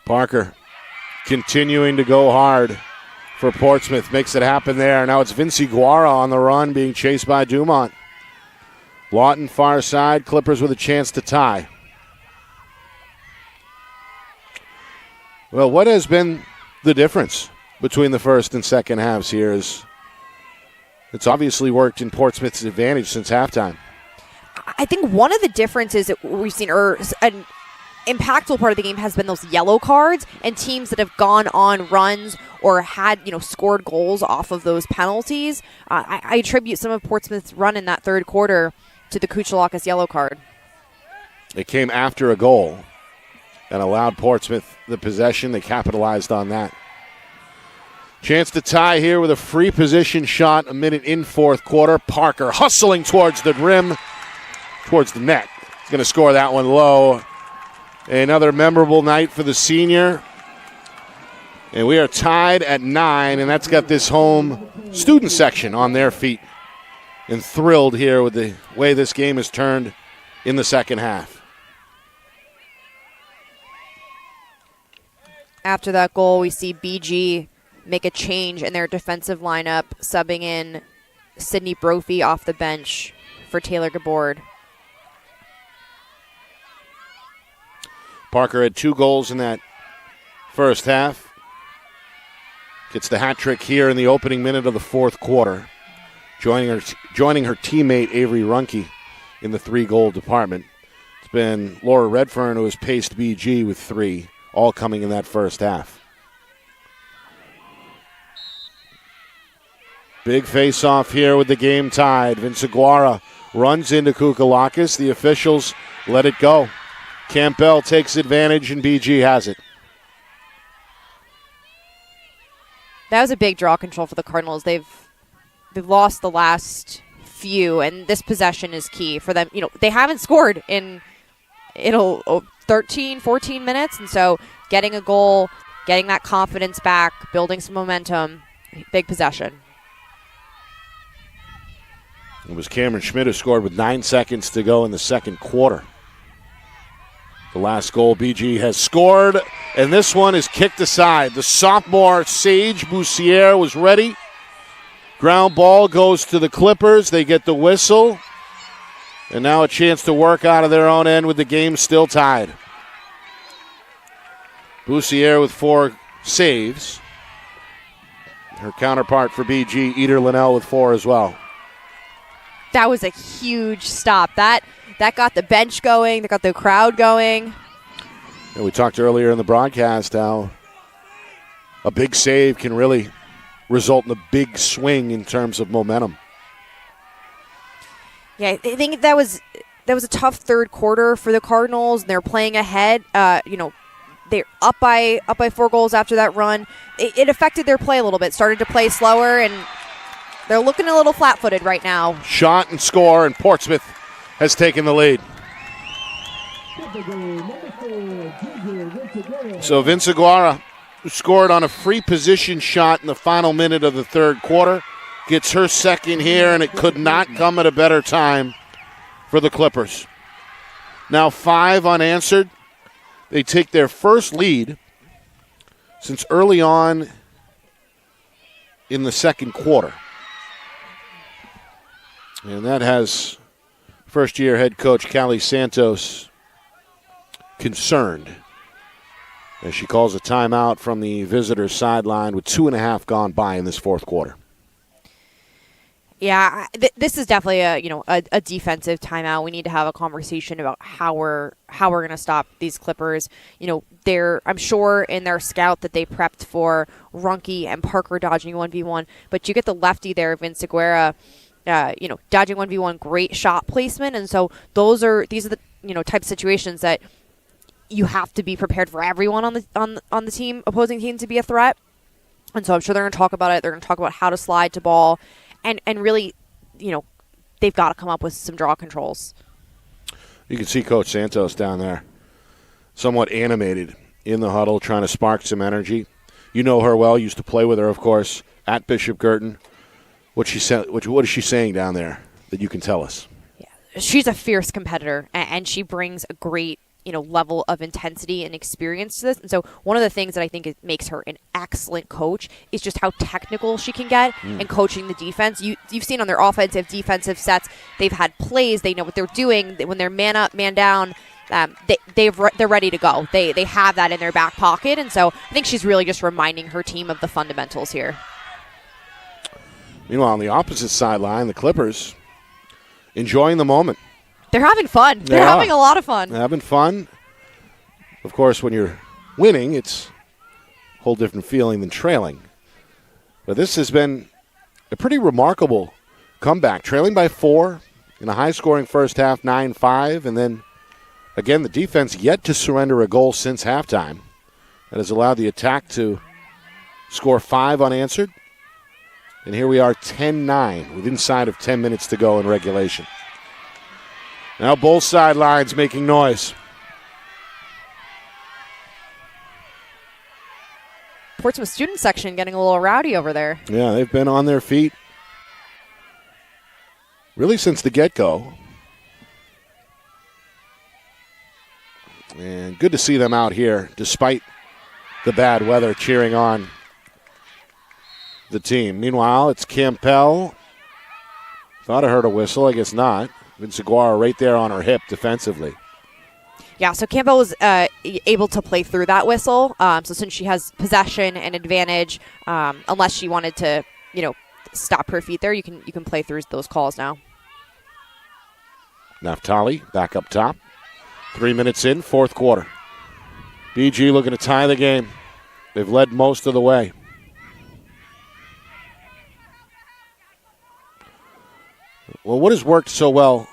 Parker continuing to go hard for Portsmouth. Makes it happen there. Now it's Vinci Guara on the run, being chased by Dumont. Lawton far side, Clippers with a chance to tie. Well, what has been the difference between the first and second halves here is it's obviously worked in Portsmouth's advantage since halftime. I think one of the differences that we've seen, or an impactful part of the game, has been those yellow cards and teams that have gone on runs or had, scored goals off of those penalties. I attribute some of Portsmouth's run in that third quarter to the Kuchelakis yellow card. It came after a goal and allowed Portsmouth the possession. They capitalized on that. Chance to tie here with a free position shot a minute in fourth quarter. Parker hustling towards the rim, towards the net. He's going to score that one low. Another memorable night for the senior. And we are tied at 9, and that's got this home student section on their feet and thrilled here with the way this game has turned in the second half. After that goal, we see BG make a change in their defensive lineup, subbing in Sydney Brophy off the bench for Taylor Gabord. Parker had 2 goals in that first half. Gets the hat trick here in the opening minute of the fourth quarter. Joining her teammate Avery Runke in the 3-goal department. It's been Laura Redfern who has paced BG with 3, all coming in that first half. Big face-off here with the game tied. Vince Aguara runs into Kuchelakis. The officials let it go. Campbell takes advantage, and BG has it. That was a big draw control for the Cardinals. They've lost the last few, and this possession is key for them. They haven't scored in 13, 14 minutes, and so getting a goal, getting that confidence back, building some momentum, big possession. It was Cameron Schmidt who scored with 9 seconds to go in the second quarter. The last goal BG has scored, and this one is kicked aside. The sophomore Sage Boussiere was ready. Ground ball goes to the Clippers. They get the whistle. And now a chance to work out of their own end with the game still tied. Boussiere with 4 saves. Her counterpart for BG, Eder Linnell, with 4 as well. That was a huge stop. That got the bench going. That got the crowd going. And we talked earlier in the broadcast how a big save can really result in a big swing in terms of momentum. Yeah, I think that was a tough third quarter for the Cardinals. They're playing ahead. They're up by 4 goals after that run. It affected their play a little bit. Started to play slower, and they're looking a little flat-footed right now. Shot and score, and Portsmouth has taken the lead. So Vince Aguara, who scored on a free position shot in the final minute of the third quarter, gets her second here, and it could not come at a better time for the Clippers. Now 5 unanswered. They take their first lead since early on in the second quarter. And that has first-year head coach Callie Santos concerned as she calls a timeout from the visitors' sideline with 2.5 gone by in this fourth quarter. Yeah, this is definitely a defensive timeout. We need to have a conversation about how we're going to stop these Clippers. I'm sure in their scout that they prepped for Runke and Parker dodging 1v1, but you get the lefty there, Vince Aguera, dodging 1v1, great shot placement, and so these are the type of situations that you have to be prepared for everyone on the team, opposing team, to be a threat. And so I'm sure they're going to talk about it. They're going to talk about how to slide to ball. And really, they've got to come up with some draw controls. You can see Coach Santos down there, somewhat animated in the huddle, trying to spark some energy. You know her well. Used to play with her, of course, at Bishop Guertin. What is she saying down there that you can tell us? Yeah, she's a fierce competitor, and she brings a great level of intensity and experience to this. And so one of the things that I think makes her an excellent coach is just how technical she can get in coaching the defense. You've seen on their offensive, defensive sets, they've had plays. They know what they're doing. When they're man up, man down, they're ready to go. They have that in their back pocket. And so I think she's really just reminding her team of the fundamentals here. Meanwhile, on the opposite sideline, the Clippers enjoying the moment. They're having fun. They're having a lot of fun. Having fun. Of course, when you're winning, it's a whole different feeling than trailing. But this has been a pretty remarkable comeback. Trailing by 4 in a high-scoring first half, 9-5. And then, again, the defense yet to surrender a goal since halftime. That has allowed the attack to score 5 unanswered. And here we are, 10-9, with inside of 10 minutes to go in regulation. Now both sidelines making noise. Portsmouth student section getting a little rowdy over there. Yeah, they've been on their feet really since the get-go. And good to see them out here, despite the bad weather, cheering on the team. Meanwhile, it's Campbell. Thought I heard a whistle. I guess not. Vince Aguara right there on her hip defensively. Yeah, so Campbell was able to play through that whistle. So since she has possession and advantage, unless she wanted to, stop her feet there, you can play through those calls now. Naftali back up top. 3 minutes in, fourth quarter. BG looking to tie the game. They've led most of the way. Well, what has worked so well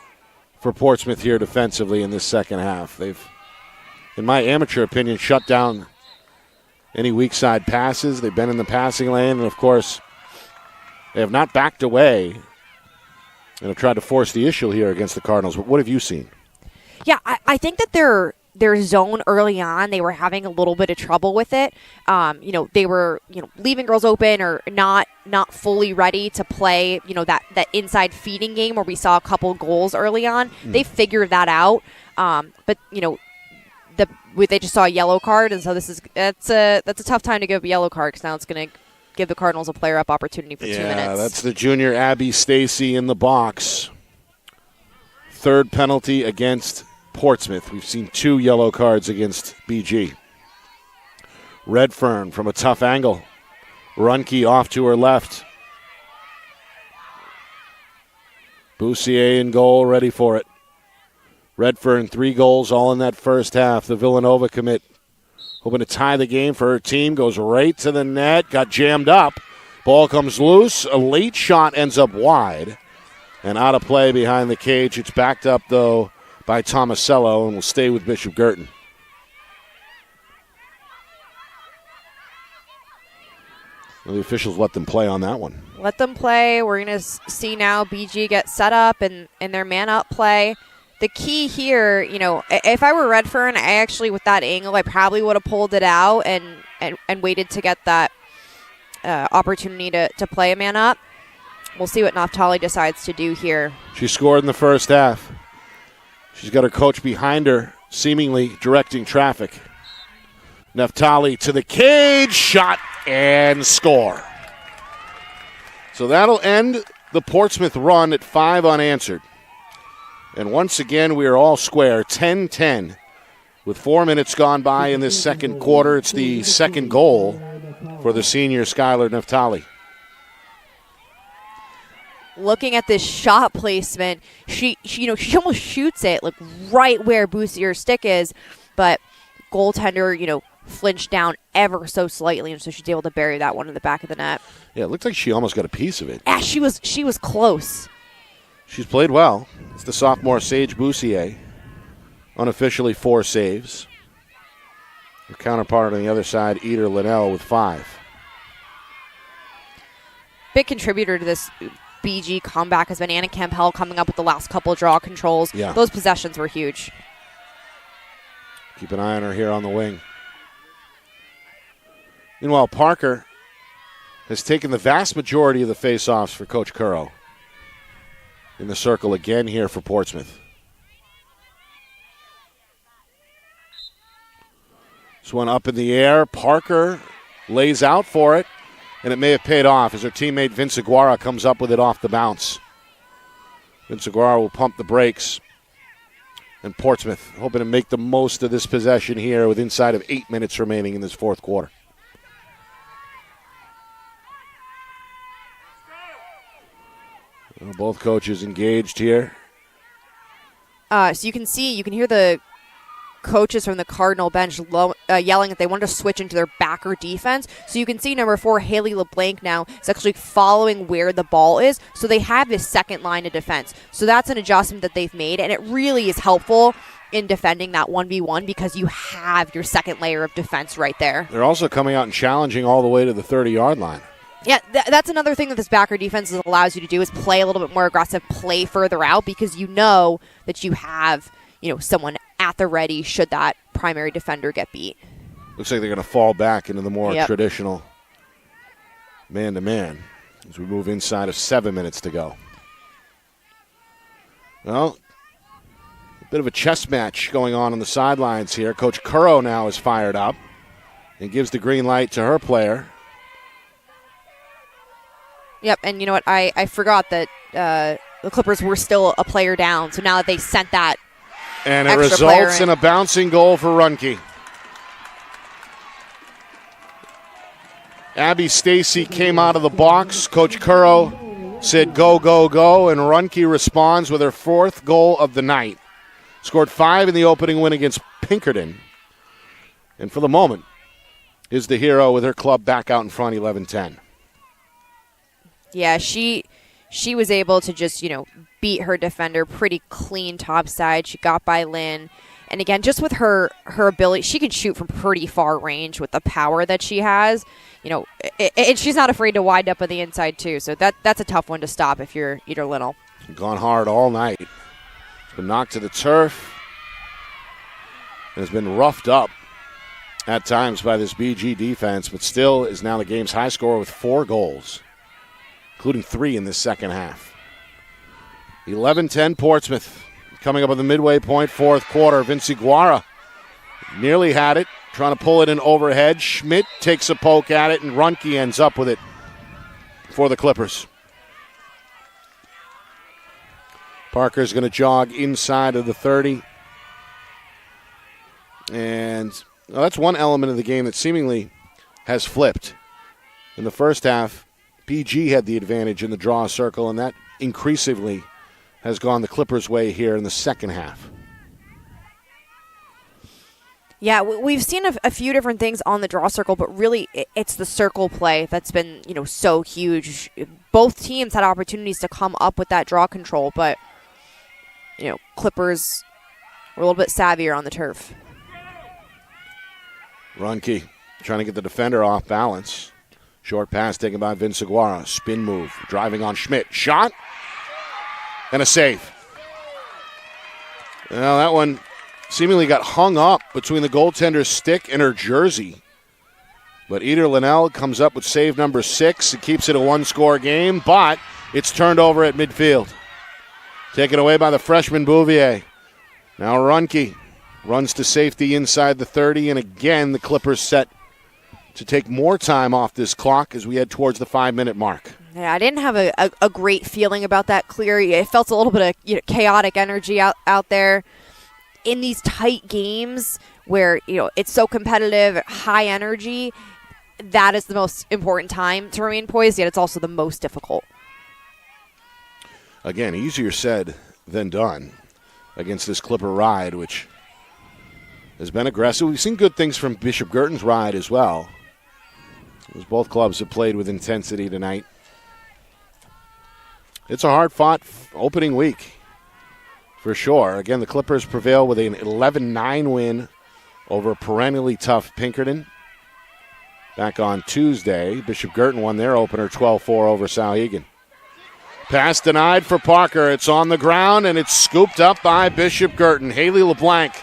for Portsmouth here defensively in this second half? They've, in my amateur opinion, shut down any weak side passes. They've been in the passing lane, and of course, they have not backed away and have tried to force the issue here against the Cardinals. What have you seen? Yeah, I think that their zone early on, they were having a little bit of trouble with it. They were, leaving girls open or not fully ready to play, that inside feeding game where we saw a couple goals early on. They figured that out. But they just saw a yellow card, and so that's a tough time to give a yellow card because now it's going to give the Cardinals a player-up opportunity for 2 minutes. Yeah, that's the junior Abby Stacy in the box. third penalty against Portsmouth. We've seen 2 yellow cards against BG. Redfern from a tough angle. Runke off to her left. Boussier in goal, ready for it. Redfern, 3 goals, all in that first half. The Villanova commit hoping to tie the game for her team. Goes right to the net, got jammed up. Ball comes loose. A late shot ends up wide and out of play behind the cage. It's backed up, though, by Tomasello and will stay with Bishop Guertin. Well, the officials let them play on that one. Let them play. We're going to see now BG get set up and their man-up play. The key here, if I were Redfern, I actually, with that angle, I probably would have pulled it out and waited to get that opportunity to play a man-up. We'll see what Naftali decides to do here. She scored in the first half. She's got her coach behind her, seemingly directing traffic. Naftali to the cage, shot, and score. So that'll end the Portsmouth run at 5 unanswered. And once again, we are all square, 10-10. With 4 minutes gone by in this second quarter, it's the second goal for the senior Skylar Naftali. Looking at this shot placement, she almost shoots it like right where Boussier's stick is, but goaltender, flinched down ever so slightly, and so she's able to bury that one in the back of the net. Yeah, it looked like she almost got a piece of it. Yeah, she was close. She's played well. It's the sophomore Sage Boussier. Unofficially 4 saves. Her counterpart on the other side, Eder Linnell, with 5. Big contributor to this BG comeback has been Anna Campbell coming up with the last couple draw controls. Yeah. Those possessions were huge. Keep an eye on her here on the wing. Meanwhile, Parker has taken the vast majority of the face-offs for Coach Currow. In the circle again here for Portsmouth. This one up in the air. Parker lays out for it, and it may have paid off as her teammate Vince Aguara comes up with it off the bounce. Vince Aguara will pump the brakes. And Portsmouth hoping to make the most of this possession here with inside of 8 minutes remaining in this fourth quarter. Well, both coaches engaged here. So you can hear the coaches from the Cardinal bench yelling that they want to switch into their backer defense. So you can see number 4, Haley LeBlanc now is actually following where the ball is. So they have this second line of defense. So that's an adjustment that they've made, and it really is helpful in defending that 1v1 because you have your second layer of defense right there. They're also coming out and challenging all the way to the 30-yard line. Yeah, that's another thing that this backer defense allows you to do is play a little bit more aggressive, play further out because you know that you have, someone at the ready should that primary defender get beat. Looks like they're going to fall back into the more traditional man-to-man as we move inside of 7 minutes to go. Well, a bit of a chess match going on the sidelines here. Coach Currow now is fired up and gives the green light to her player. Yep, and you know what? I forgot that the Clippers were still a player down, so now that they sent that and it results in a bouncing goal for Runke. Abby Stacy came out of the box. Coach Currow said, go, go, go, and Runke responds with her 4th goal of the night. Scored 5 in the opening win against Pinkerton. And for the moment, is the hero with her club back out in front 11-10. Yeah, she was able to just, beat her defender pretty clean topside. She got by Lynn. And again, just with her ability, she can shoot from pretty far range with the power that she has. And she's not afraid to wind up on the inside too. So that's a tough one to stop if you're Eder Linnell. Gone hard all night. It's been knocked to the turf. And has been roughed up at times by this BG defense, but still is now the game's high scorer with 4 goals, including 3 in this second half. 11-10 Portsmouth. Coming up at the midway point, fourth quarter. Vince Aguara nearly had it, trying to pull it in overhead. Schmidt takes a poke at it, and Runke ends up with it for the Clippers. Parker's going to jog inside of the 30. And that's one element of the game that seemingly has flipped. In the first half, BG had the advantage in the draw circle, and that increasingly has gone the Clippers' way here in the second half. Yeah, we've seen a few different things on the draw circle, but really it's the circle play that's been, so huge. Both teams had opportunities to come up with that draw control, but, Clippers were a little bit savvier on the turf. Runke trying to get the defender off balance. Short pass taken by Vince Aguara. Spin move, driving on Schmidt. Shot, and a save. Well, that one seemingly got hung up between the goaltender's stick and her jersey. But Eder Linnell comes up with save number 6. It keeps it a one-score game, but it's turned over at midfield. Taken away by the freshman Bouvier. Now Runke runs to safety inside the 30, and again the Clippers set to take more time off this clock as we head towards the 5-minute mark. Yeah, I didn't have a great feeling about that clear. It felt a little bit of chaotic energy out there. In these tight games where, it's so competitive, high energy, that is the most important time to remain poised, yet it's also the most difficult. Again, easier said than done against this Clipper ride, which has been aggressive. We've seen good things from Bishop Guertin's ride as well, as both clubs have played with intensity tonight. It's a hard-fought opening week. For sure. Again, the Clippers prevail with an 11-9 win over perennially tough Pinkerton. Back on Tuesday, Bishop Guertin won their opener 12-4 over Souhegan. Pass denied for Parker. It's on the ground, and it's scooped up by Bishop Guertin. Haley LeBlanc,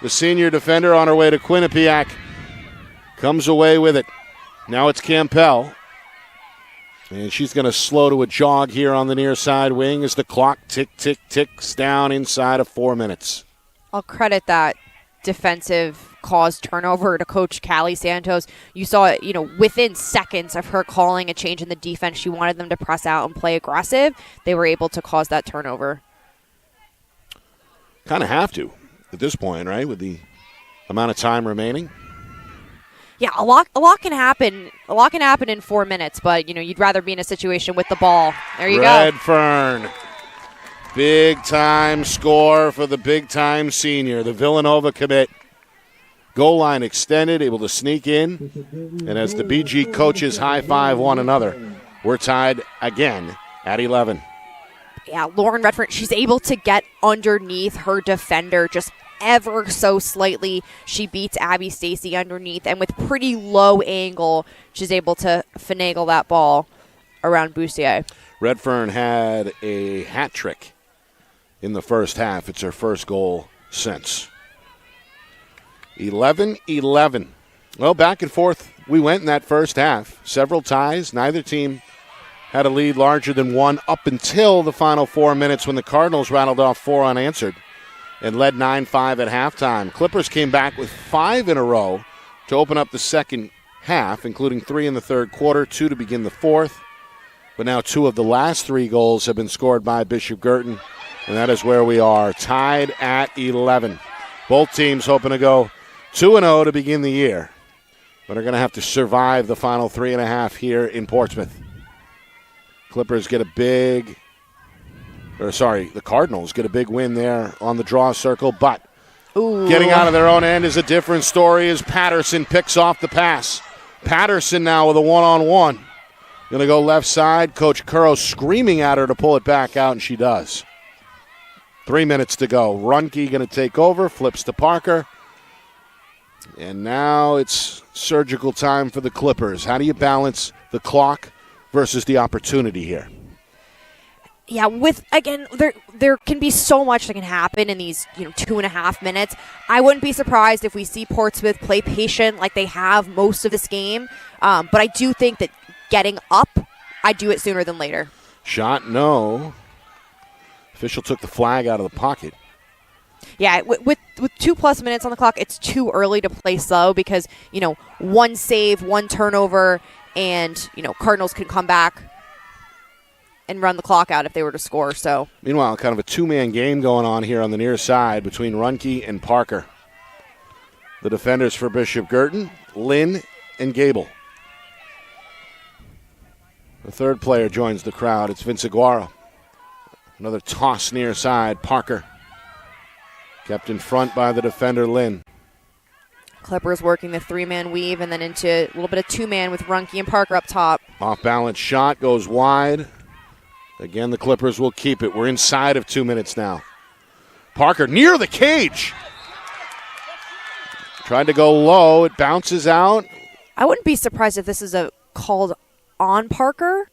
the senior defender, on her way to Quinnipiac, comes away with it. Now it's Campbell. And she's going to slow to a jog here on the near side wing as the clock ticks down inside of 4 minutes. I'll credit that defensive caused turnover to Coach Callie Santos. You saw it, within seconds of her calling a change in the defense. She wanted them to press out and play aggressive. They were able to cause that turnover. Kind of have to at this point, right, with the amount of time remaining. Yeah, a lot can happen. A lot can happen in 4 minutes, but you'd rather be in a situation with the ball. There you go. Redfern, big time score for the big time senior, the Villanova commit. Goal line extended, able to sneak in, and as the BG coaches high five one another, we're tied again at 11. Yeah, Lauren Redfern, she's able to get underneath her defender just ever so slightly. She beats Abby Stacy underneath, and with pretty low angle, she's able to finagle that ball around Boussier. Redfern had a hat trick in the first half. It's her first goal since. 11-11. Well, back and forth we went in that first half. Several ties. Neither team had a lead larger than one up until the final 4 minutes when the Cardinals rattled off 4 unanswered and led 9-5 at halftime. Clippers came back with 5 in a row to open up the second half, including 3 in the third quarter, 2 to begin the fourth. But now 2 of the last 3 goals have been scored by Bishop Guertin, and that is where we are, tied at 11. Both teams hoping to go 2-0 to begin the year, but are going to have to survive the final 3.5 here in Portsmouth. Clippers get the Cardinals get a big win there on the draw circle, but getting out of their own end is a different story as Patterson picks off the pass. Patterson now with a one-on-one. Going to go left side. Coach Curro screaming at her to pull it back out, and she does. 3 minutes to go. Runke going to take over, flips to Parker. And now it's surgical time for the Clippers. How do you balance the clock versus the opportunity here? Yeah, there can be so much that can happen in these 2.5 minutes. I wouldn't be surprised if we see Portsmouth play patient like they have most of this game. But I do think that getting up, I do it sooner than later. Shot, no. Official took the flag out of the pocket. Yeah, with 2+ minutes on the clock, it's too early to play slow because, one save, 1 turnover, and, Cardinals can come back. and run the clock out if they were to score. So meanwhile, kind of a two-man game going on here on the near side between Runke and Parker. The defenders for Bishop Guertin, Lynn and Gable. The third player joins the crowd. It's Vince Aguara. Another toss near side. Parker kept in front by the defender, Lynn. Clippers working the three-man weave and then into a little bit of two-man with Runke and Parker up top. Off-balance shot goes wide. Again, the Clippers will keep it. We're inside of 2 minutes now. Parker near the cage. Tried to go low. It bounces out. I wouldn't be surprised if this is a called on Parker.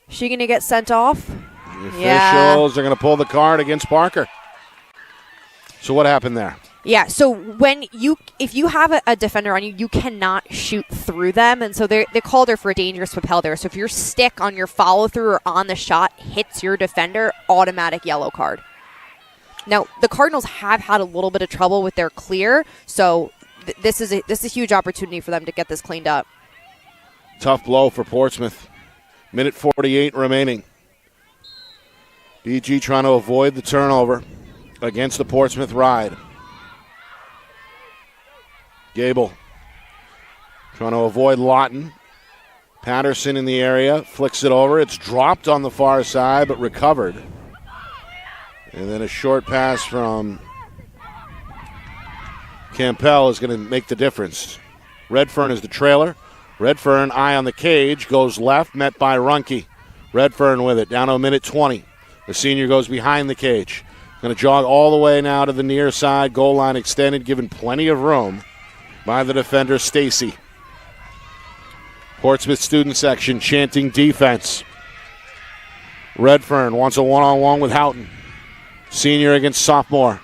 Is she going to get sent off? The officials are going to pull the card against Parker. So what happened there? Yeah, so if you have a defender on you, you cannot shoot through them, and so they called her for a dangerous propel there. So if your stick on your follow-through or on the shot hits your defender, automatic yellow card. Now, the Cardinals have had a little bit of trouble with their clear, so this is a huge opportunity for them to get this cleaned up. Tough blow for Portsmouth. Minute 48 remaining. BG trying to avoid the turnover against the Portsmouth Ride. Gable trying to avoid Lawton. Patterson in the area, flicks it over. It's dropped on the far side, but recovered. And then a short pass from Campbell is going to make the difference. Redfern is the trailer. Redfern, eye on the cage, goes left, met by Runke. Redfern with it, down to a minute 20. The senior goes behind the cage. Going to jog all the way now to the near side. Goal line extended, given plenty of room by the defender, Stacy. Portsmouth student section chanting defense. Redfern wants a one-on-one with Houghton. Senior against sophomore.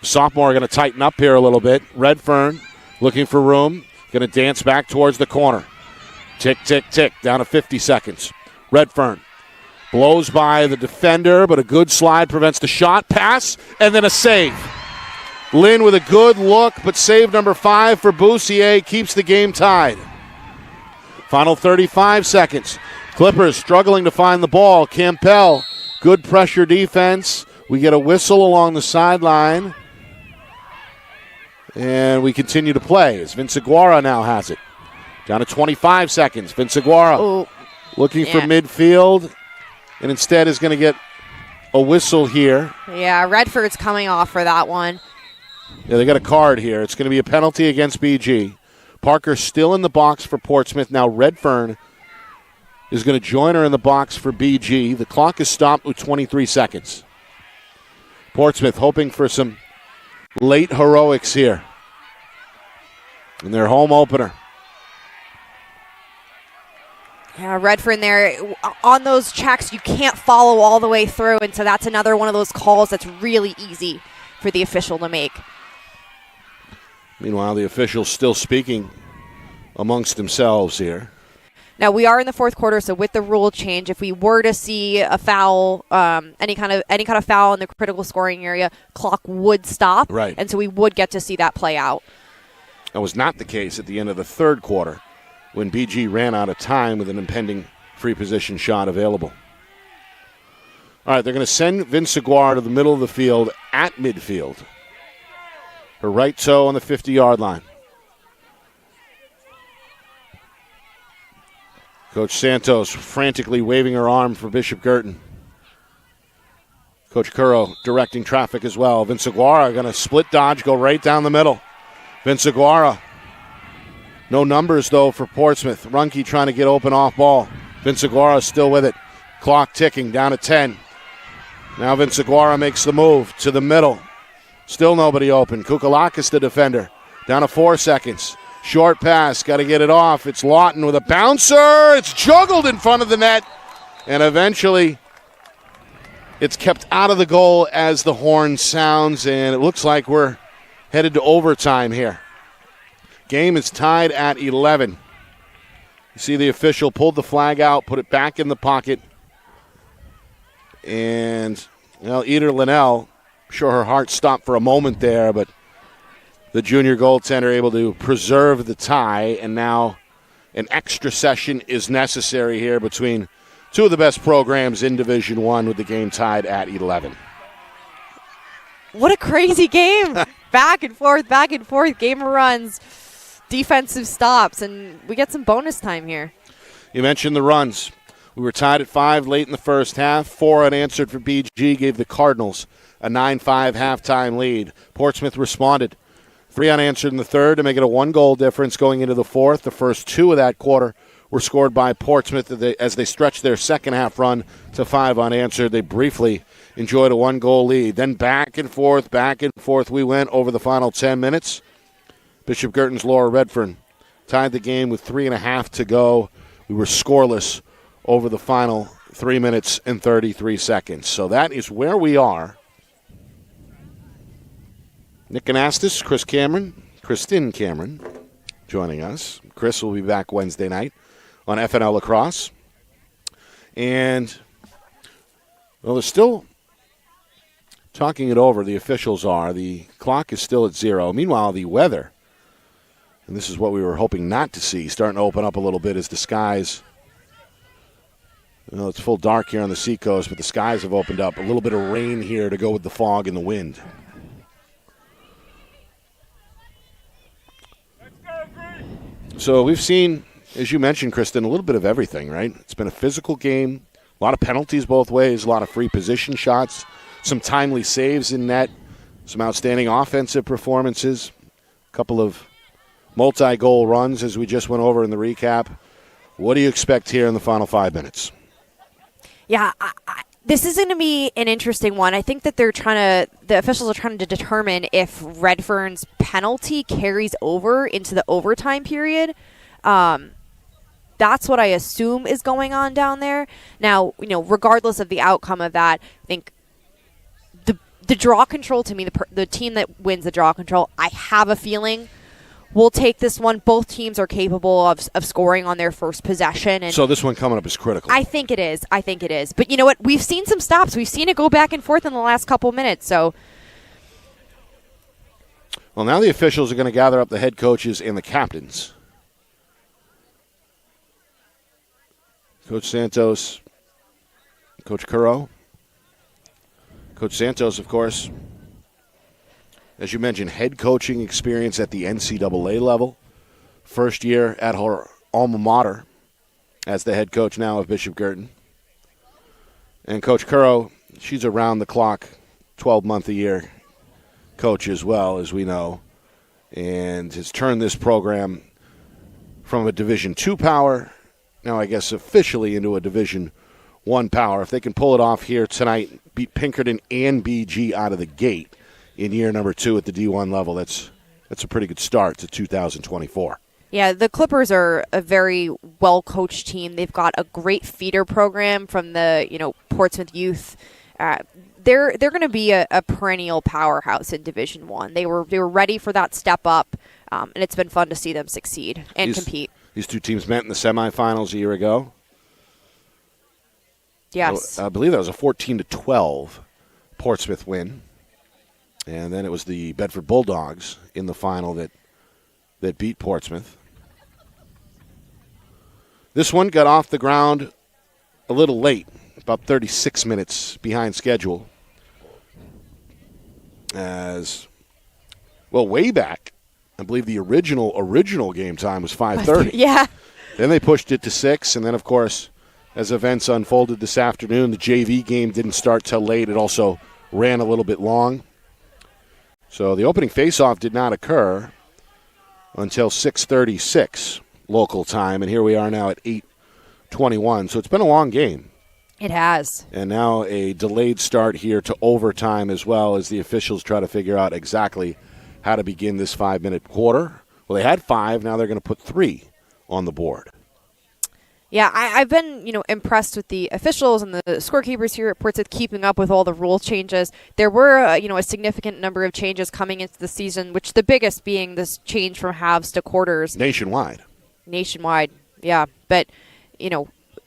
Sophomore going to tighten up here a little bit. Redfern looking for room. Going to dance back towards the corner. Tick, tick, tick. Down to 50 seconds. Redfern blows by the defender, but a good slide prevents the shot. Pass, and then a save. Lynn with a good look, but save number 5 for Boussier keeps the game tied. Final 35 seconds. Clippers struggling to find the ball. Campbell, good pressure defense. We get a whistle along the sideline. And we continue to play as Vince Aguara now has it. Down to 25 seconds. Vince Aguara looking for midfield, and instead is going to get a whistle here. Yeah, Redford's coming off for that one. Yeah, they got a card here. It's going to be a penalty against BG. Parker still in the box for Portsmouth. Now Redfern is going to join her in the box for BG. The clock is stopped with 23 seconds. Portsmouth hoping for some late heroics here in their home opener. Yeah, Redfern there. On those checks, you can't follow all the way through, and so that's another one of those calls that's really easy for the official to make. Meanwhile, the officials still speaking amongst themselves here. Now, we are in the fourth quarter, so with the rule change, if we were to see a foul, any kind of foul in the critical scoring area, clock would stop. Right. And so we would get to see that play out. That was not the case at the end of the third quarter when BG ran out of time with an impending free position shot available. All right, they're going to send Vince Aguirre to the middle of the field at midfield. Her right toe on the 50-yard line. Coach Santos frantically waving her arm for Bishop Guertin. Coach Curro directing traffic as well. Vince Aguirre going to split dodge, go right down the middle. Vince Aguirre. No numbers, though, for Portsmouth. Runke trying to get open off ball. Vince Aguirre still with it. Clock ticking, down to 10. Now Vince Aguirre makes the move to the middle. Still nobody open. Kukalakis, the defender. Down to 4 seconds. Short pass, got to get it off. It's Lawton with a bouncer. It's juggled in front of the net. And eventually it's kept out of the goal as the horn sounds. And it looks like we're headed to overtime here. Game is tied at 11. You see the official pulled the flag out, put it back in the pocket. And, well, Eder Linnell, I'm sure her heart stopped for a moment there, but the junior goaltender able to preserve the tie, and now an extra session is necessary here between two of the best programs in Division I with the game tied at 11. What a crazy game. Back and forth, game of runs, defensive stops, and we get some bonus time here. You mentioned the runs. We were tied at 5 late in the first half. 4 unanswered for BG gave the Cardinals a 9-5 halftime lead. Portsmouth responded. 3 unanswered in the third to make it a 1-goal difference going into the fourth. The first 2 of that quarter were scored by Portsmouth as they stretched their second half run to 5 unanswered. They briefly enjoyed a 1-goal lead. Then back and forth we went over the final 10 minutes. Bishop Guertin's Laura Redfern tied the game with 3.5 to go. We were scoreless over the final 3 minutes and 33 seconds. So that is where we are. Nick Anastas, Kristen Cameron joining us. Chris will be back Wednesday night on FNL Lacrosse. And, well, they're still talking it over, the officials are. The clock is still at 0. Meanwhile, the weather, and this is what we were hoping not to see, starting to open up a little bit as the skies, it's full dark here on the seacoast, but the skies have opened up. A little bit of rain here to go with the fog and the wind. So we've seen, as you mentioned, Kristen, a little bit of everything, right? It's been a physical game, a lot of penalties both ways, a lot of free position shots, some timely saves in net, some outstanding offensive performances, a couple of multi-goal runs as we just went over in the recap. What do you expect here in the final 5 minutes? Yeah, this is going to be an interesting one. I think that the officials are trying to determine if Redfern's penalty carries over into the overtime period. That's what I assume is going on down there. Now, regardless of the outcome of that, I think the draw control, to me, the team that wins the draw control, I have a feeling will take this one. Both teams are capable of scoring on their first possession. And so this one coming up is critical. I think it is. But you know what? We've seen some stops. We've seen it go back and forth in the last couple minutes. So, well, now the officials are going to gather up the head coaches and the captains. Coach Santos, Coach Curro. Coach Santos, of course, as you mentioned, head coaching experience at the NCAA level. First year at her alma mater as the head coach now of Bishop Guertin. And Coach Curro, she's around the clock, 12-month-a-year coach as well, as we know, and has turned this program from a Division II power, now I guess officially into a Division I power. If they can pull it off here tonight, beat Pinkerton and BG out of the gate in year number 2 at the D1 level, that's a pretty good start to 2024. Yeah, the Clippers are a very well-coached team. They've got a great feeder program from the Portsmouth youth. They're going to be a perennial powerhouse in Division I. They were ready for that step up, and it's been fun to see them succeed and compete. These two teams met in the semifinals a year ago. Yes. I believe that was a 14-12 Portsmouth win. And then it was the Bedford Bulldogs in the final that beat Portsmouth. This one got off the ground a little late, about 36 minutes behind schedule. Way back, I believe the original game time was 5:30. Yeah. Then they pushed it to 6, and then, of course, as events unfolded this afternoon, the JV game didn't start till late. It also ran a little bit long. So the opening faceoff did not occur until 6:36 local time, and here we are now at 8:21. So it's been a long game. It has. And now a delayed start here to overtime as well as the officials try to figure out exactly how to begin this 5-minute quarter. Well, they had 5. Now they're going to put 3 on the board. Yeah, I've been, impressed with the officials and the scorekeepers here at Portsmouth keeping up with all the rule changes. There were, a significant number of changes coming into the season, which the biggest being this change from halves to quarters. Nationwide, yeah. But,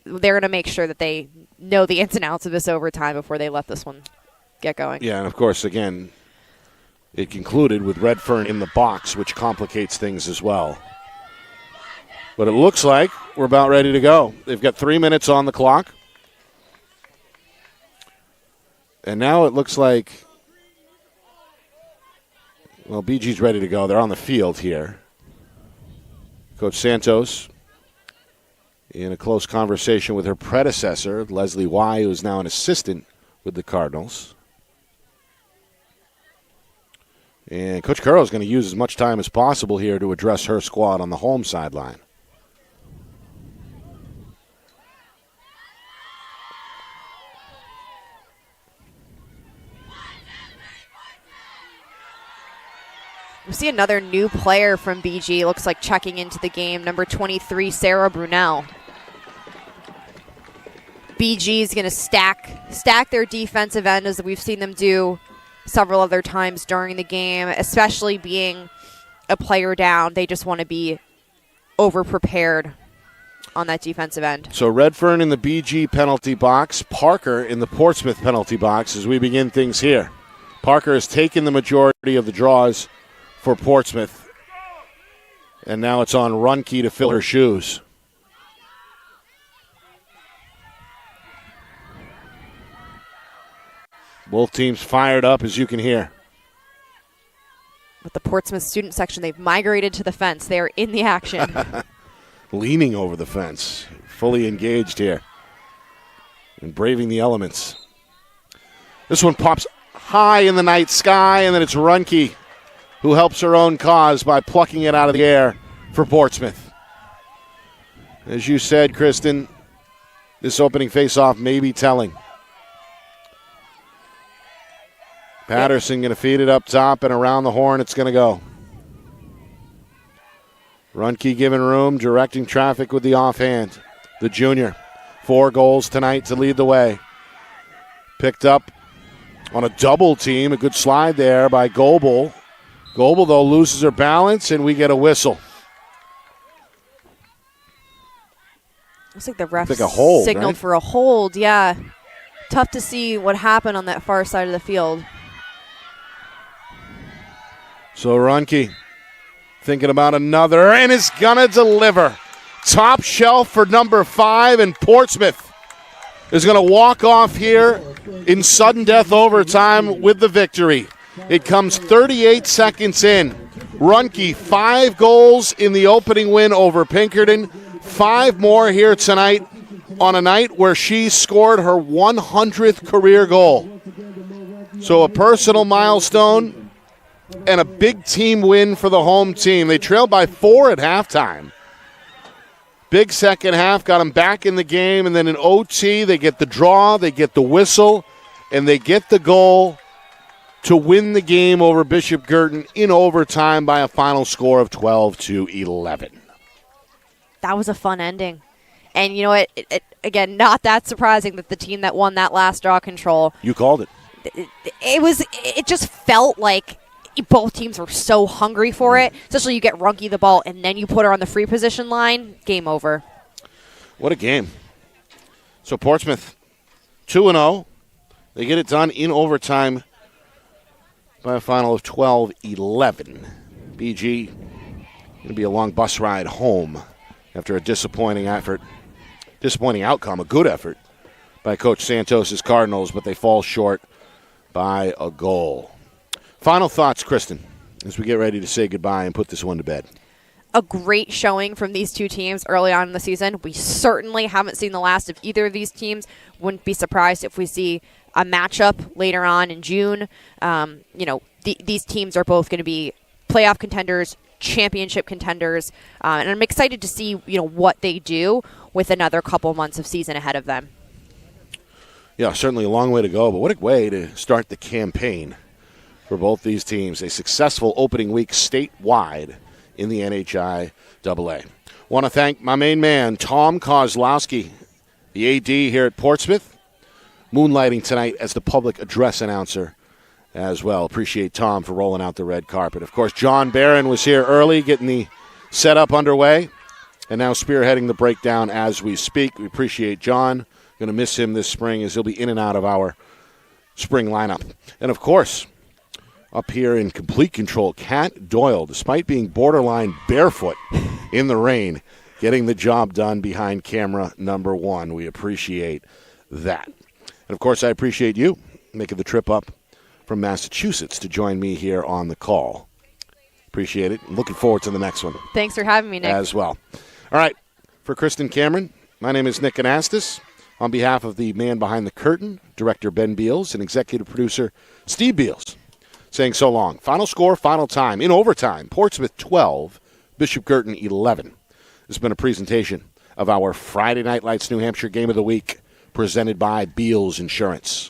they're going to make sure that they know the ins and outs of this overtime before they let this one get going. Yeah, and of course, again, it concluded with Redfern in the box, which complicates things as well. But it looks like we're about ready to go. They've got 3 minutes on the clock. And now it looks like, well, BG's ready to go. They're on the field here. Coach Santos in a close conversation with her predecessor, Leslie Y., who is now an assistant with the Cardinals. And Coach Currow is going to use as much time as possible here to address her squad on the home sideline. We see another new player from BG. Looks like checking into the game, number 23, Sarah Brunel. BG is going to stack their defensive end as we've seen them do several other times during the game, especially being a player down. They just want to be over-prepared on that defensive end. So Redfern in the BG penalty box, Parker in the Portsmouth penalty box as we begin things here. Parker has taken the majority of the draws for Portsmouth, and now it's on Runke to fill her shoes. Both teams fired up, as you can hear. With the Portsmouth student section, they've migrated to the fence. They are in the action. Leaning over the fence, fully engaged here and braving the elements. This one pops high in the night sky, and then it's Runke who helps her own cause by plucking it out of the air for Portsmouth. As you said, Kristen, this opening faceoff may be telling. Patterson going to feed it up top, and around the horn it's going to go. Runke giving room, directing traffic with the offhand. The junior, 4 goals tonight to lead the way. Picked up on a double team, a good slide there by Goebel. Goebel, though, loses her balance, and we get a whistle. Looks like the ref like a hold, signaled right? for a hold, yeah. Tough to see what happened on that far side of the field. So Runke thinking about another, and is going to deliver. Top shelf for number 5, and Portsmouth is going to walk off here in sudden death overtime with the victory. It comes 38 seconds in. Runke, 5 goals in the opening win over Pinkerton. 5 more here tonight on a night where she scored her 100th career goal. So a personal milestone and a big team win for the home team. They trailed by 4 at halftime. Big second half, got them back in the game, and then in OT, they get the draw, they get the whistle, and they get the goal to win the game over Bishop Guertin in overtime by a final score of 12-11. That was a fun ending. And you know what? Again, not that surprising that the team that won that last draw control. You called it. It just felt like both teams were so hungry for it. Especially you get Runke the ball and then you put her on the free position line. Game over. What a game. So Portsmouth 2-0. They get it done in overtime by a final of 12-11. BG going to be a long bus ride home after a disappointing outcome, a good effort by Coach Santos' Cardinals, but they fall short by a goal. Final thoughts, Kristen, as we get ready to say goodbye and put this one to bed. A great showing from these two teams early on in the season. We certainly haven't seen the last of either of these teams. Wouldn't be surprised if we see a matchup later on in June. These teams are both going to be playoff contenders, championship contenders, and I'm excited to see what they do with another couple months of season ahead of them. Yeah, certainly a long way to go, but what a way to start the campaign for both these teams. A successful opening week statewide in the NHIAA. Want to thank my main man, Tom Kozlowski, the AD here at Portsmouth, moonlighting tonight as the public address announcer as well. Appreciate Tom for rolling out the red carpet. Of course, John Barron was here early getting the setup underway and now spearheading the breakdown as we speak. We appreciate John. Going to miss him this spring as he'll be in and out of our spring lineup. And, of course, up here in complete control, Kat Doyle, despite being borderline barefoot in the rain, getting the job done behind camera number 1. We appreciate that. And, of course, I appreciate you making the trip up from Massachusetts to join me here on the call. Appreciate it. I'm looking forward to the next one. Thanks for having me, Nick. As well. All right. For Kristen Cameron, my name is Nick Anastas. On behalf of the man behind the curtain, Director Ben Beals, and Executive Producer Steve Beals, saying so long. Final score, final time. In overtime, Portsmouth 12, Bishop Guertin 11. This has been a presentation of our Friday Night Lights New Hampshire Game of the Week, presented by Beals Insurance.